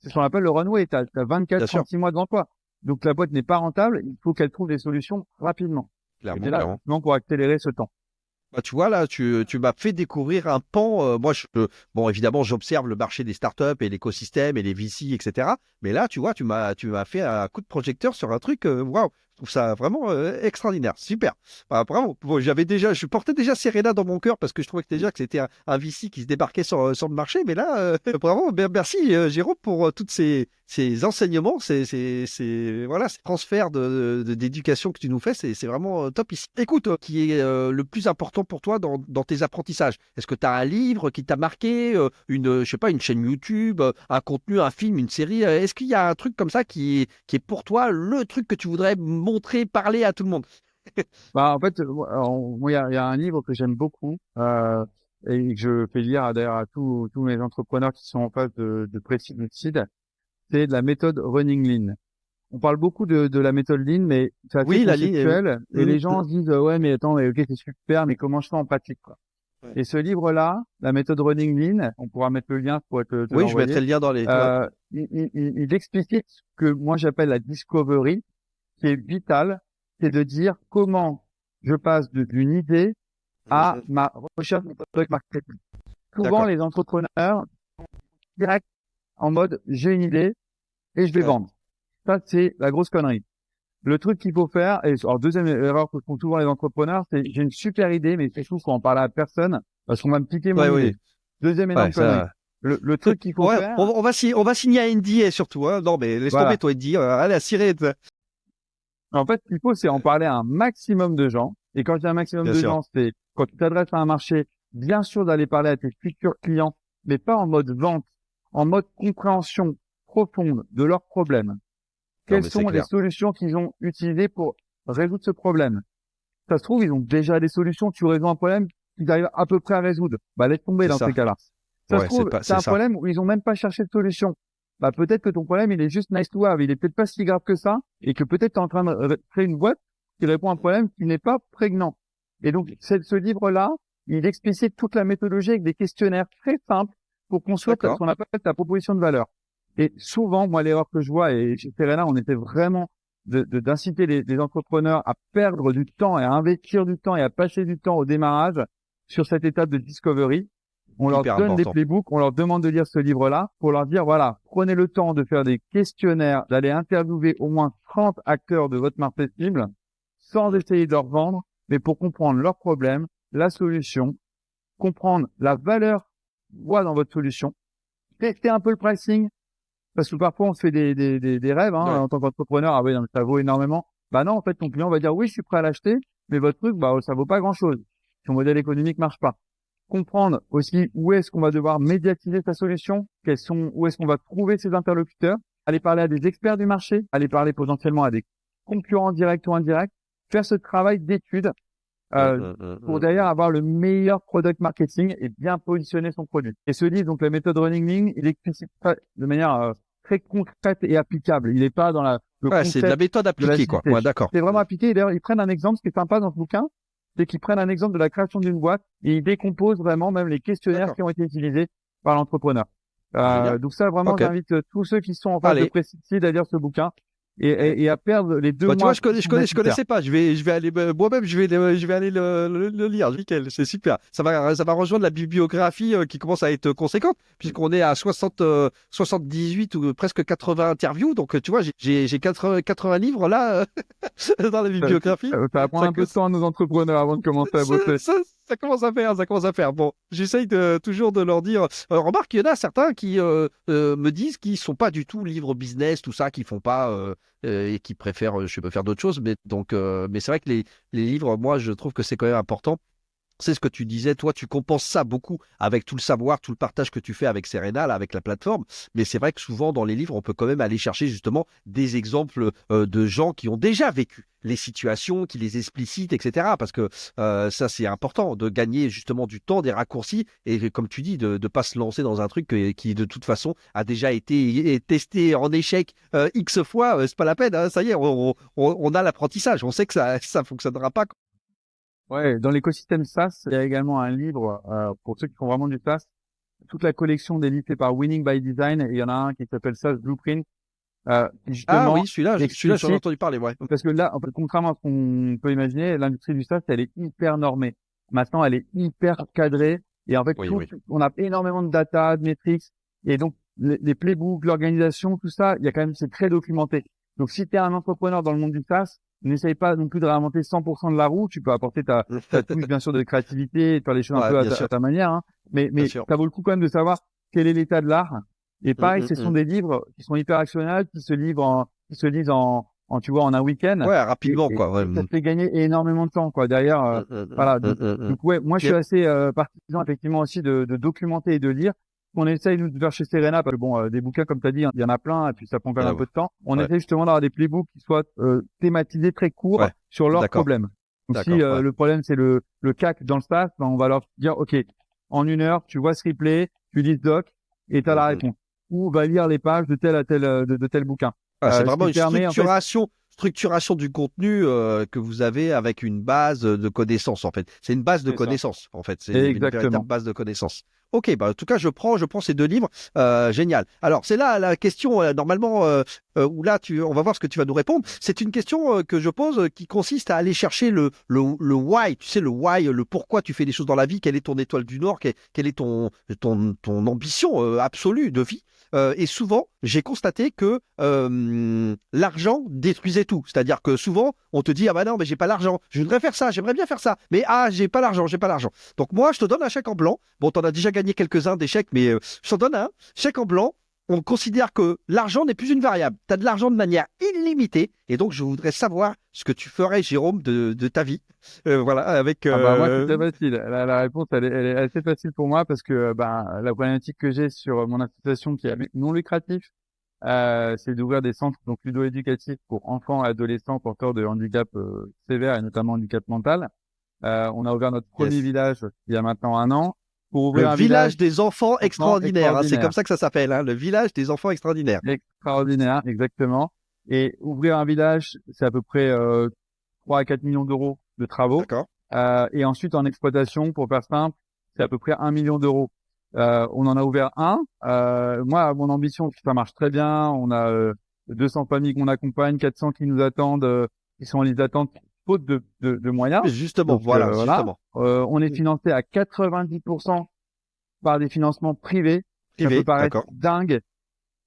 C'est ce qu'on appelle le runway. T'as 24-36 mois devant toi. Donc la boîte n'est pas rentable. Il faut qu'elle trouve des solutions rapidement. Clairement. Pour accélérer ce temps. Tu vois, là, tu m'as fait découvrir un pan. Moi, bon, évidemment, j'observe le marché des startups et l'écosystème et les VC, etc. Mais là, tu vois, tu m'as fait un coup de projecteur sur un truc. Waouh! Je trouve ça vraiment extraordinaire, super. Bah, bravo. Bon, je portais déjà Serena dans mon cœur parce que je trouvais que déjà que c'était un VC qui se débarquait sur le marché. Mais là, bravo, merci Jérôme pour toutes ces enseignements, voilà, ces transferts d'éducation que tu nous fais, c'est vraiment top ici. Écoute, qui est le plus important pour toi dans tes apprentissages? Est-ce que tu as un livre qui t'a marqué, je sais pas, une chaîne YouTube, un contenu, un film, une série? Est-ce qu'il y a un truc comme ça qui est pour toi le truc que tu voudrais montrer, parler à tout le monde? Bah, en fait, moi, il y a un livre que j'aime beaucoup, et que je fais lire d'ailleurs à tous mes entrepreneurs qui sont en phase de pré-seed. C'est de la méthode Running Lean. On parle beaucoup de la méthode Lean, mais c'est assez Oui, la ligne. conceptuel, et les gens se disent, ouais, mais attends, mais ok, c'est super, mais comment je fais en pratique, quoi. Ouais. Et ce livre-là, la méthode Running Lean, on pourra mettre le lien pour te Oui, je l'envoyer. mettrai le lien dans les. Il explicite ce que moi j'appelle la discovery, qui est vitale, c'est de dire comment je passe d'une idée à ma recherche de product marketing. Souvent, D'accord. les entrepreneurs, direct, en mode, j'ai une idée et je vais Ouais. vendre. Ça, c'est la grosse connerie. Le truc qu'il faut faire, et alors deuxième erreur que font souvent les entrepreneurs, c'est j'ai une super idée, mais c'est fou, faut en parler à personne parce qu'on va me piquer mon Ouais, idée. oui. Deuxième énorme Ouais, connerie. ça. Le truc qu'il faut Ouais, faire, on va signer un NDA surtout. Hein. Non, mais laisse tomber voilà. toi NDA. Allez, à cirer. En fait, ce qu'il faut, c'est en parler à un maximum de gens. Et quand je dis un maximum Bien de sûr. gens, c'est quand tu t'adresses à un marché, bien sûr d'aller parler à tes futurs clients, mais pas en mode vente, en mode compréhension profonde de leurs problèmes. Non, Quelles mais c'est sont les clair. solutions qu'ils ont utilisées pour résoudre ce problème? Ça se trouve, ils ont déjà des solutions, tu résous un problème qu'ils arrivent à peu près à résoudre. Bah, laisse tomber C'est dans ça. ces cas-là. Ça se Ouais, trouve, c'est c'est un ça. problème où ils ont même pas cherché de solution. Bah, peut-être que ton problème, il est juste nice to have. Il est peut-être pas si grave que ça et que peut-être tu es en train de créer une boîte qui répond à un problème qui n'est pas prégnant. Et donc, ce livre-là, il explicite toute la méthodologie avec des questionnaires très simples pour construire ce D'accord. qu'on appelle ta proposition de valeur. Et souvent, moi, l'erreur que je vois, et chez Serena, on était vraiment d'inciter les entrepreneurs à perdre du temps et à investir du temps et à passer du temps au démarrage sur cette étape de discovery. On leur Hyper donne des important. playbooks, on leur demande de lire ce livre-là pour leur dire, voilà, prenez le temps de faire des questionnaires, d'aller interviewer au moins 30 acteurs de votre marché cible sans essayer de leur vendre, mais pour comprendre leurs problèmes, la solution, comprendre la valeur voit dans votre solution, tester un peu le pricing, parce que parfois on se fait des rêves Ouais. en tant qu'entrepreneur, ah oui, non, mais ça vaut énormément. Bah non, en fait, ton client va dire, oui, je suis prêt à l'acheter, mais votre truc, bah ça vaut pas grand-chose. Son modèle économique marche pas. Comprendre aussi où est-ce qu'on va devoir médiatiser sa solution, où est-ce qu'on va trouver ses interlocuteurs, aller parler à des experts du marché, aller parler potentiellement à des concurrents directs ou indirects, faire ce travail d'étude pour derrière avoir le meilleur product marketing et bien positionner son produit. Et ce livre, donc la méthode Running Lean, il explicite ça de manière très concrète et applicable. Il n'est pas dans le Ouais, c'est de la concept méthode de appliquée, quoi. l'agilité. Ouais, d'accord. C'est vraiment appliqué. Et d'ailleurs, ils prennent un exemple, ce qui est sympa dans ce bouquin, c'est qu'ils prennent un exemple de la création d'une boîte et ils décomposent vraiment même les questionnaires D'accord. qui ont été utilisés par l'entrepreneur. Génial. Donc ça, vraiment, Ok. j'invite tous ceux qui sont en phase de Allez. pré-seed à lire ce bouquin et à perdre les 2 Bah, tu vois, mois qui sont je nécessaires. connaissais pas. Je vais aller moi-même, je vais aller le lire. Nickel, c'est super. Ça va rejoindre la bibliographie qui commence à être conséquente puisqu'on est à 78 ou presque 80 interviews. Donc, tu vois, j'ai 80 livres là dans la Ça, bibliographie. ça va prendre Ça, un peu de temps à nos entrepreneurs avant de commencer à ça, bosser. ça commence à faire, ça commence à faire. Bon, j'essaye toujours de leur dire. Remarque, il y en a certains qui me disent qu'ils sont pas du tout livres business, tout ça, qui font pas et qui préfèrent, je sais pas, faire d'autres choses. Mais donc, mais c'est vrai que les livres, moi, je trouve que c'est quand même important. C'est ce que tu disais, toi, tu compenses ça beaucoup avec tout le savoir, tout le partage que tu fais avec Serena, là, avec la plateforme. Mais c'est vrai que souvent, dans les livres, on peut quand même aller chercher justement des exemples de gens qui ont déjà vécu les situations, qui les explicitent, etc. Parce que ça, c'est important de gagner justement du temps, des raccourcis, et comme tu dis, de ne pas se lancer dans un truc qui, de toute façon, a déjà été testé en échec X fois. C'est pas la peine, hein, ça y est, on a l'apprentissage. On sait que ça fonctionnera pas. Ouais, dans l'écosystème SaaS, il y a également un livre pour ceux qui font vraiment du SaaS, toute la collection des livres faits par Winning by Design, et il y en a un qui s'appelle SaaS Blueprint, qui Ah justement oui, celui-là, j'en ai explicite, entendu parler, ouais. parce que là, en fait, contrairement à ce qu'on peut imaginer, l'industrie du SaaS, elle est hyper normée. Maintenant, elle est hyper cadrée, et en fait, Oui, oui. on a énormément de data, de metrics, et donc les playbooks, l'organisation, tout ça, il y a quand même, c'est très documenté. Donc, si tu es un entrepreneur dans le monde du SaaS, n'essaye pas non plus de réinventer 100% de la roue. Tu peux apporter ta touche, bien sûr, de créativité, de faire les choses un peu à ta manière, hein. Mais ça vaut le coup quand même de savoir quel est l'état de l'art. Et pareil, ce sont des livres qui sont hyper actionnables, qui se lisent tu vois, en un week-end. Ouais, rapidement, quoi. Ouais. Ça te fait gagner énormément de temps, quoi. Derrière, voilà. Donc, ouais, moi, je suis assez partisan, effectivement, aussi de documenter et de lire. On essaye de faire chez Serena, parce que bon, des bouquins, comme tu as dit, il y en a plein, et puis ça prend quand même un peu de temps. On essaye justement d'avoir des playbooks qui soient thématisés très courts sur leurs problèmes. Donc, si le problème, c'est le CAC dans le SaaS, ben, on va leur dire, OK, en 1 heure, tu vois ce replay, tu lis ce doc, et tu as la réponse. Ou va lire les pages de tel bouquin. C'est vraiment une structuration du contenu que vous avez avec une base de connaissances, en fait. C'est une base de connaissances, en fait. C'est une véritable base de connaissances. Ok, bah en tout cas, je prends ces 2 livres. Génial. Alors, c'est là la question, normalement, où là, on va voir ce que tu vas nous répondre. C'est une question que je pose qui consiste à aller chercher le why. Tu sais, le why, le pourquoi tu fais des choses dans la vie, quelle est ton étoile du Nord, quelle est ton ambition absolue de vie. Et souvent, j'ai constaté que l'argent détruisait tout. C'est-à-dire que souvent, on te dit, ah bah non, mais j'ai pas l'argent. Je voudrais faire ça, j'aimerais bien faire ça. Mais j'ai pas l'argent. Donc moi, je te donne un chèque en blanc. Bon, t'en as déjà gagné quelques-uns des chèques, mais je t'en donne un chèque en blanc. On considère que l'argent n'est plus une variable. Tu as de l'argent de manière illimitée. Et donc, je voudrais savoir ce que tu ferais, Jérôme, de ta vie. Voilà, avec... moi, c'est très facile. La réponse, elle est assez facile pour moi parce que la problématique que j'ai sur mon association qui est non lucratif, c'est d'ouvrir des centres donc ludo-éducatifs pour enfants et adolescents porteurs de handicap sévères et notamment handicap mental. On a ouvert notre premier village il y a maintenant 1 an. Pour ouvrir le village des enfants extraordinaires. C'est comme ça que ça s'appelle, hein, le village des enfants extraordinaires. Extraordinaire, exactement. Et ouvrir un village, c'est à peu près 3 à 4 millions d'euros de travaux. D'accord. Et ensuite, en exploitation, pour faire simple, c'est à peu près 1 million d'euros. On en a ouvert un. Moi, mon ambition, ça marche très bien. On a 200 familles qu'on accompagne, 400 qui nous attendent, qui sont en liste d'attente, faute de moyens. Justement, donc, justement. On est financé à 90% par des financements privés. Ça peut paraître dingue,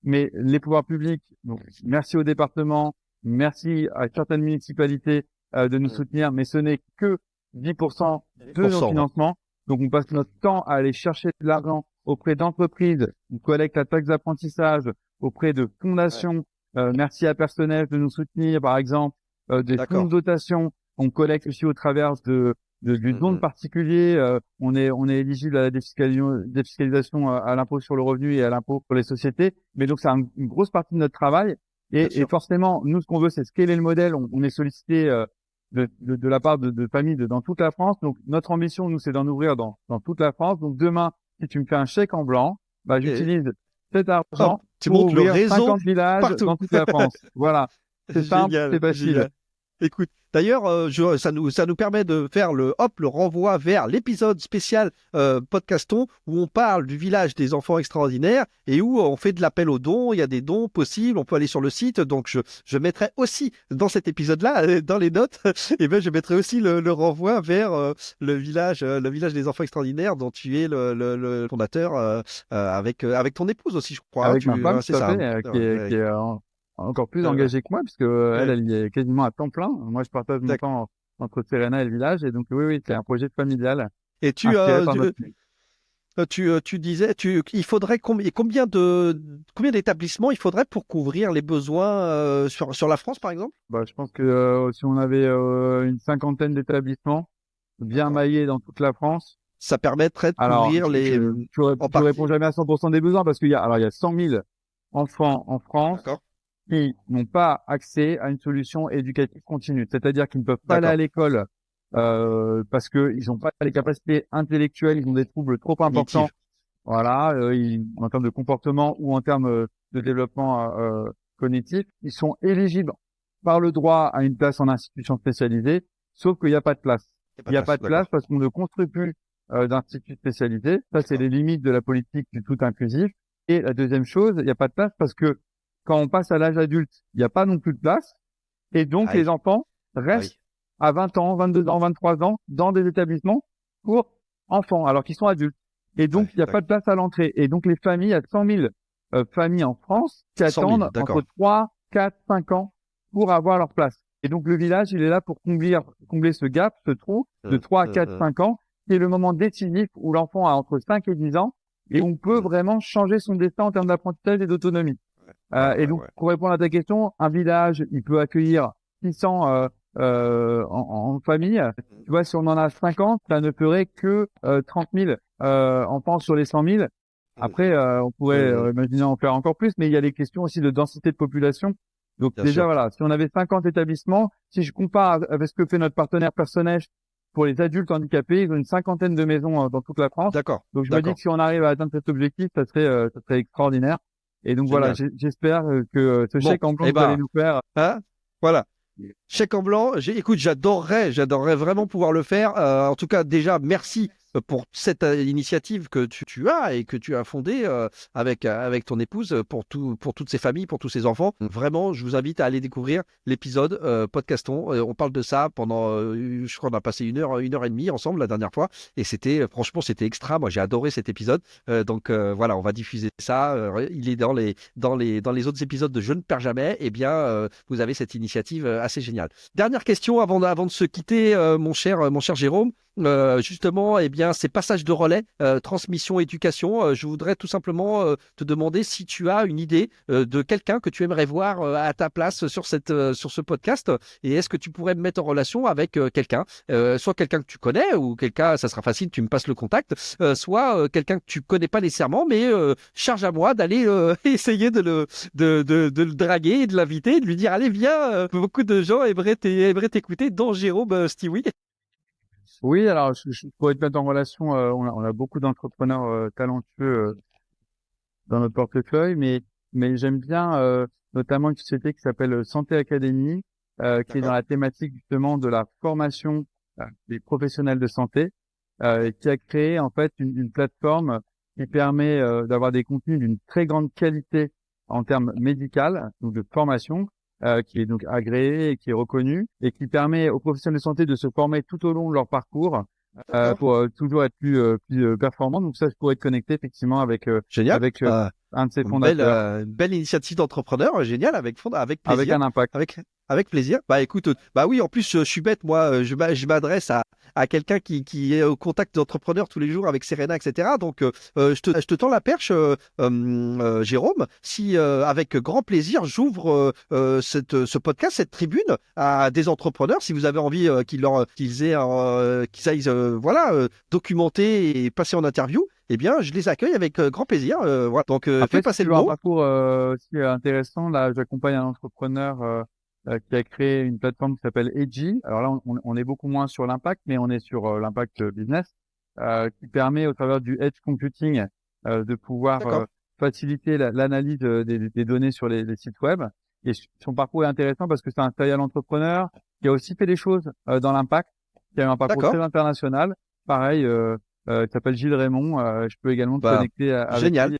mais les pouvoirs publics, donc merci au département, merci à certaines municipalités de nous soutenir, mais ce n'est que 10% de nos financements. Donc on passe notre temps à aller chercher de l'argent auprès d'entreprises, on collecte la taxe d'apprentissage auprès de fondations. Merci à Personnel de nous soutenir, par exemple, des fonds de dotation. On collecte aussi au travers du don de particuliers. On est éligible à la défiscalisation à l'impôt sur le revenu et à l'impôt pour les sociétés. Mais donc c'est une grosse partie de notre travail. Et forcément, nous, ce qu'on veut, c'est scaler le modèle. On est sollicité de la part de familles dans toute la France. Donc notre ambition, nous, c'est d'en ouvrir dans toute la France. Donc demain, si tu me fais un chèque en blanc, j'utilise cet argent pour ouvrir 50 villages dans toute la France. Voilà. C'est simple, c'est facile. Génial. Écoute, d'ailleurs, ça nous permet de faire le renvoi vers l'épisode spécial Podcaston où on parle du village des enfants extraordinaires et où on fait de l'appel aux dons. Il y a des dons possibles. On peut aller sur le site. Donc, je mettrai aussi dans cet épisode-là, dans les notes, je mettrai aussi le renvoi vers le village des enfants extraordinaires dont tu es le fondateur avec ton épouse aussi, je crois. Avec ma femme, c'est ça. Qui est encore plus engagée que moi, puisque elle est quasiment à temps plein. Moi, je partage mon temps entre Serena et le village, et donc oui, c'est un projet familial. Et tu disais, il faudrait combien d'établissements il faudrait pour couvrir les besoins sur la France, par exemple? Je pense que si on avait une 50aine d'établissements bien maillés dans toute la France, ça permettrait de couvrir les. Tu réponds jamais à 100% des besoins parce qu'il y a 100 000 enfants en France qui n'ont pas accès à une solution éducative continue. C'est-à-dire qu'ils ne peuvent pas aller à l'école parce que ils n'ont pas les capacités intellectuelles, ils ont des troubles trop importants. Voilà, en termes de comportement ou en termes de développement cognitif, ils sont éligibles par le droit à une place en institution spécialisée, sauf qu'il n'y a pas de place. Il n'y a pas de place parce qu'on ne construit plus d'instituts spécialisés. Ça, c'est les limites de la politique du tout inclusif. Et la deuxième chose, il n'y a pas de place parce que quand on passe à l'âge adulte, il n'y a pas non plus de place. Et donc, les enfants restent à 20 ans, 22 ans, 23 ans dans des établissements pour enfants, alors qu'ils sont adultes. Et donc, il n'y a pas de place à l'entrée. Et donc, les familles, il y a 100 000 familles en France qui attendent entre 3, 4, 5 ans pour avoir leur place. Et donc, le village, il est là pour combler ce gap, ce trou de 3 à 4, 5 ans, qui est le moment décisif où l'enfant a entre 5 et 10 ans et on peut vraiment changer son destin en termes d'apprentissage et d'autonomie. Et donc, pour répondre à ta question, un village, il peut accueillir 600 en famille. Tu vois, si on en a 50, ça ne ferait que 30 000 enfants sur les 100 000. Après, on pourrait imaginer en faire encore plus, mais il y a les questions aussi de densité de population. Donc Bien déjà, sûr. voilà, si on avait 50 établissements, si je compare avec ce que fait notre partenaire Personnage pour les adultes handicapés, ils ont une 50aine de maisons dans toute la France. D'accord. Donc je me dis que si on arrive à atteindre cet objectif, ça serait extraordinaire. Et donc voilà, j'espère que ce chèque en blanc que vous allez nous faire. Hein, voilà. Chèque en blanc, écoute, j'adorerais vraiment pouvoir le faire. En tout cas, déjà, merci pour cette initiative que tu as et que tu as fondée avec ton épouse pour toutes ces familles, pour tous ces enfants. Vraiment, je vous invite à aller découvrir l'épisode Podcaston. On parle de ça pendant, je crois, on a passé une heure et demie ensemble la dernière fois, et franchement, c'était extra. Moi, j'ai adoré cet épisode. Donc voilà, on va diffuser ça. Il est dans les autres épisodes de Je ne perds jamais. Eh bien, vous avez cette initiative assez géniale. Dernière question avant de se quitter, mon cher Jérôme. Justement, eh bien, ces passages de relais, transmission, éducation, je voudrais tout simplement te demander si tu as une idée de quelqu'un que tu aimerais voir à ta place sur ce podcast, et est-ce que tu pourrais me mettre en relation avec quelqu'un, soit quelqu'un que tu connais, ou quelqu'un, ça sera facile, tu me passes le contact, soit quelqu'un que tu connais pas nécessairement, mais charge à moi d'aller essayer de le draguer et de l'inviter, et de lui dire allez viens, beaucoup de gens aimeraient t'écouter, dont Jérôme Stewie. Oui, alors je pourrais te mettre en relation. On a beaucoup d'entrepreneurs talentueux dans notre portefeuille, mais j'aime bien notamment une société qui s'appelle Santé Académie, qui est dans la thématique justement de la formation des professionnels de santé, qui a créé en fait une plateforme qui permet d'avoir des contenus d'une très grande qualité en termes médical, donc de formation, qui est donc agréé et qui est reconnu, et qui permet aux professionnels de santé de se former tout au long de leur parcours pour toujours être plus performants. Donc ça, je pourrais être connecté effectivement avec un de ses fondateurs. Belle initiative d'entrepreneur, génial, avec plaisir. Avec un impact. Avec plaisir. Bah écoute, bah oui, en plus je suis bête, moi, je m'adresse à quelqu'un qui est au contact d'entrepreneurs tous les jours avec Serena, etc. Donc je te tends la perche, Jérôme, si avec grand plaisir j'ouvre ce podcast, cette tribune à des entrepreneurs, si vous avez envie qu'ils aillent documenter et passer en interview. Eh bien, je les accueille avec grand plaisir. Voilà. Donc, Après, fais passer le mot. Un mot. parcours aussi intéressant. Là, j'accompagne un entrepreneur qui a créé une plateforme qui s'appelle Edgy. Alors là, on est beaucoup moins sur l'impact, mais on est sur l'impact business, qui permet au travers du edge computing de pouvoir faciliter l'analyse des données sur les sites web. Et son parcours est intéressant parce que c'est un serial entrepreneur qui a aussi fait des choses dans l'impact, qui a eu un parcours très international. Pareil. Qui s'appelle Gilles Raymond. Je peux également te connecter avec génial. lui.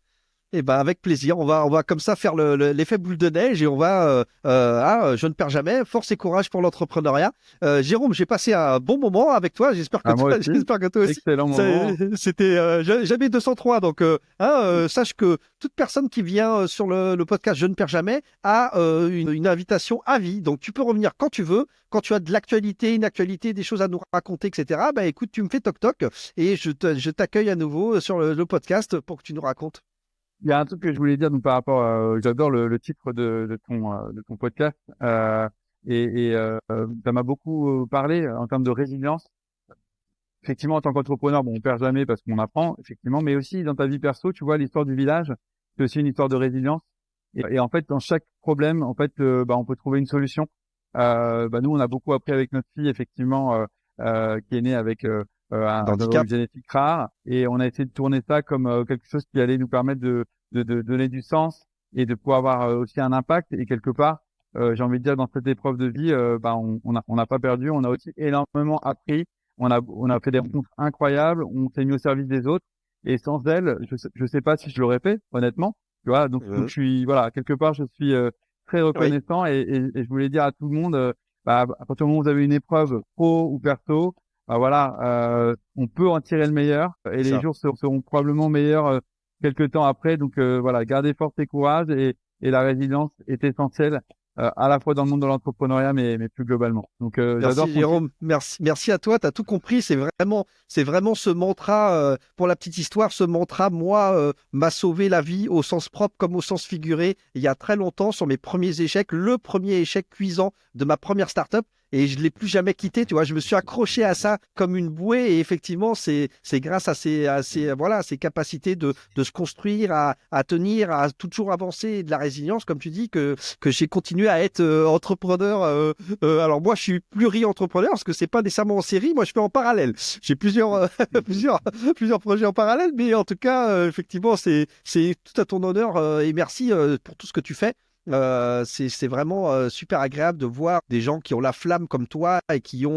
Eh ben avec plaisir, on va comme ça faire l'effet boule de neige, et on va je ne perds jamais, force et courage pour l'entrepreneuriat. Jérôme, j'ai passé un bon moment avec toi, j'espère que toi aussi. Excellent moment. C'était jamais 203, donc sache que toute personne qui vient sur le podcast Je ne perds jamais a une invitation à vie, donc tu peux revenir quand tu veux, quand tu as de l'actualité, une actualité, des choses à nous raconter, etc. Bah écoute, tu me fais toc toc et je t'accueille à nouveau sur le podcast pour que tu nous racontes. Il y a un truc que je voulais dire donc par rapport, j'adore le titre de ton podcast, et ça m'a beaucoup parlé en termes de résilience. Effectivement, en tant qu'entrepreneur, bon, on perd jamais parce qu'on apprend, effectivement, mais aussi dans ta vie perso, tu vois, l'histoire du village, c'est aussi une histoire de résilience. Et en fait, dans chaque problème, en fait, on peut trouver une solution. Nous, on a beaucoup appris avec notre fille, effectivement, qui est née avec un handicap génétique rare, et on a essayé de tourner ça comme quelque chose qui allait nous permettre de donner du sens et de pouvoir avoir aussi un impact. Et quelque part, j'ai envie de dire, dans cette épreuve de vie, on n'a pas perdu, on a aussi énormément appris, on a fait des rencontres incroyables, on s'est mis au service des autres, et sans elle, je sais pas si je l'aurais fait, honnêtement, tu vois. Donc je suis, voilà, quelque part, je suis très reconnaissant, et je voulais dire à tout le monde, à partir du moment où vous avez une épreuve pro ou perso, on peut en tirer le meilleur, et les jours seront probablement meilleurs quelques temps après. Donc voilà, gardez force et courage, et la résilience est essentielle à la fois dans le monde de l'entrepreneuriat, mais plus globalement. Donc, j'adore. Merci Jérôme, merci à toi, tu as tout compris, c'est vraiment ce mantra, pour la petite histoire, ce mantra, moi, m'a sauvé la vie au sens propre comme au sens figuré, il y a très longtemps, sur mes premiers échecs, le premier échec cuisant de ma première startup. Et je ne l'ai plus jamais quitté, tu vois. Je me suis accroché à ça comme une bouée. Et effectivement, c'est grâce à ces capacités de se construire, à tenir, à toujours avancer, et de la résilience, comme tu dis, que j'ai continué à être entrepreneur. Alors moi, je suis pluri-entrepreneur parce que c'est pas nécessairement en série. Moi, je fais en parallèle. J'ai plusieurs projets en parallèle, mais en tout cas, effectivement, c'est tout à ton honneur et merci pour tout ce que tu fais. C'est vraiment super agréable de voir des gens qui ont la flamme comme toi et qui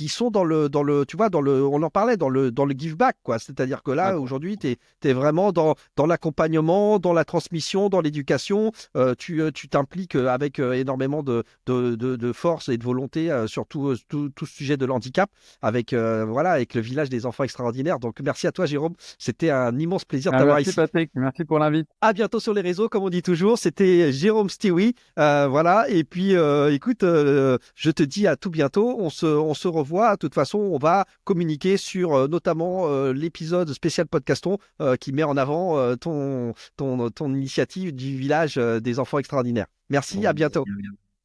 sont dans le tu vois, on en parlait dans le give back, quoi. C'est-à-dire que là aujourd'hui t'es vraiment dans l'accompagnement, dans la transmission, dans l'éducation. Tu t'impliques avec énormément de force et de volonté sur tout ce sujet de l'handicap avec le village des enfants extraordinaires. Donc merci à toi Jérôme, c'était un immense plaisir de t'avoir ici. Merci Patrick, merci pour l'invite. À bientôt sur les réseaux, comme on dit toujours. C'était Jérôme Stewie, voilà. Et puis, écoute, je te dis à tout bientôt. On se revoit. De toute façon, on va communiquer sur notamment l'épisode spécial Podcaston qui met en avant ton initiative du village des enfants extraordinaires. Merci, à bientôt.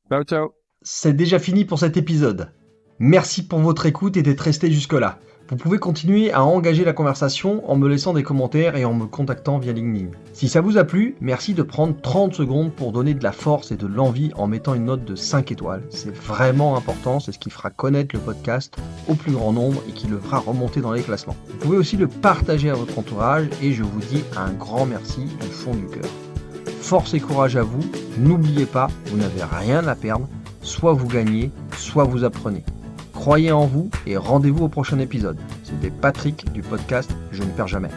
Ciao, ciao. C'est déjà fini pour cet épisode. Merci pour votre écoute et d'être resté jusque-là. Vous pouvez continuer à engager la conversation en me laissant des commentaires et en me contactant via LinkedIn. Si ça vous a plu, merci de prendre 30 secondes pour donner de la force et de l'envie en mettant une note de 5 étoiles. C'est vraiment important, c'est ce qui fera connaître le podcast au plus grand nombre et qui le fera remonter dans les classements. Vous pouvez aussi le partager à votre entourage et je vous dis un grand merci du fond du cœur. Force et courage à vous, n'oubliez pas, vous n'avez rien à perdre, soit vous gagnez, soit vous apprenez. Croyez en vous et rendez-vous au prochain épisode. C'était Patrick du podcast Je ne perds jamais.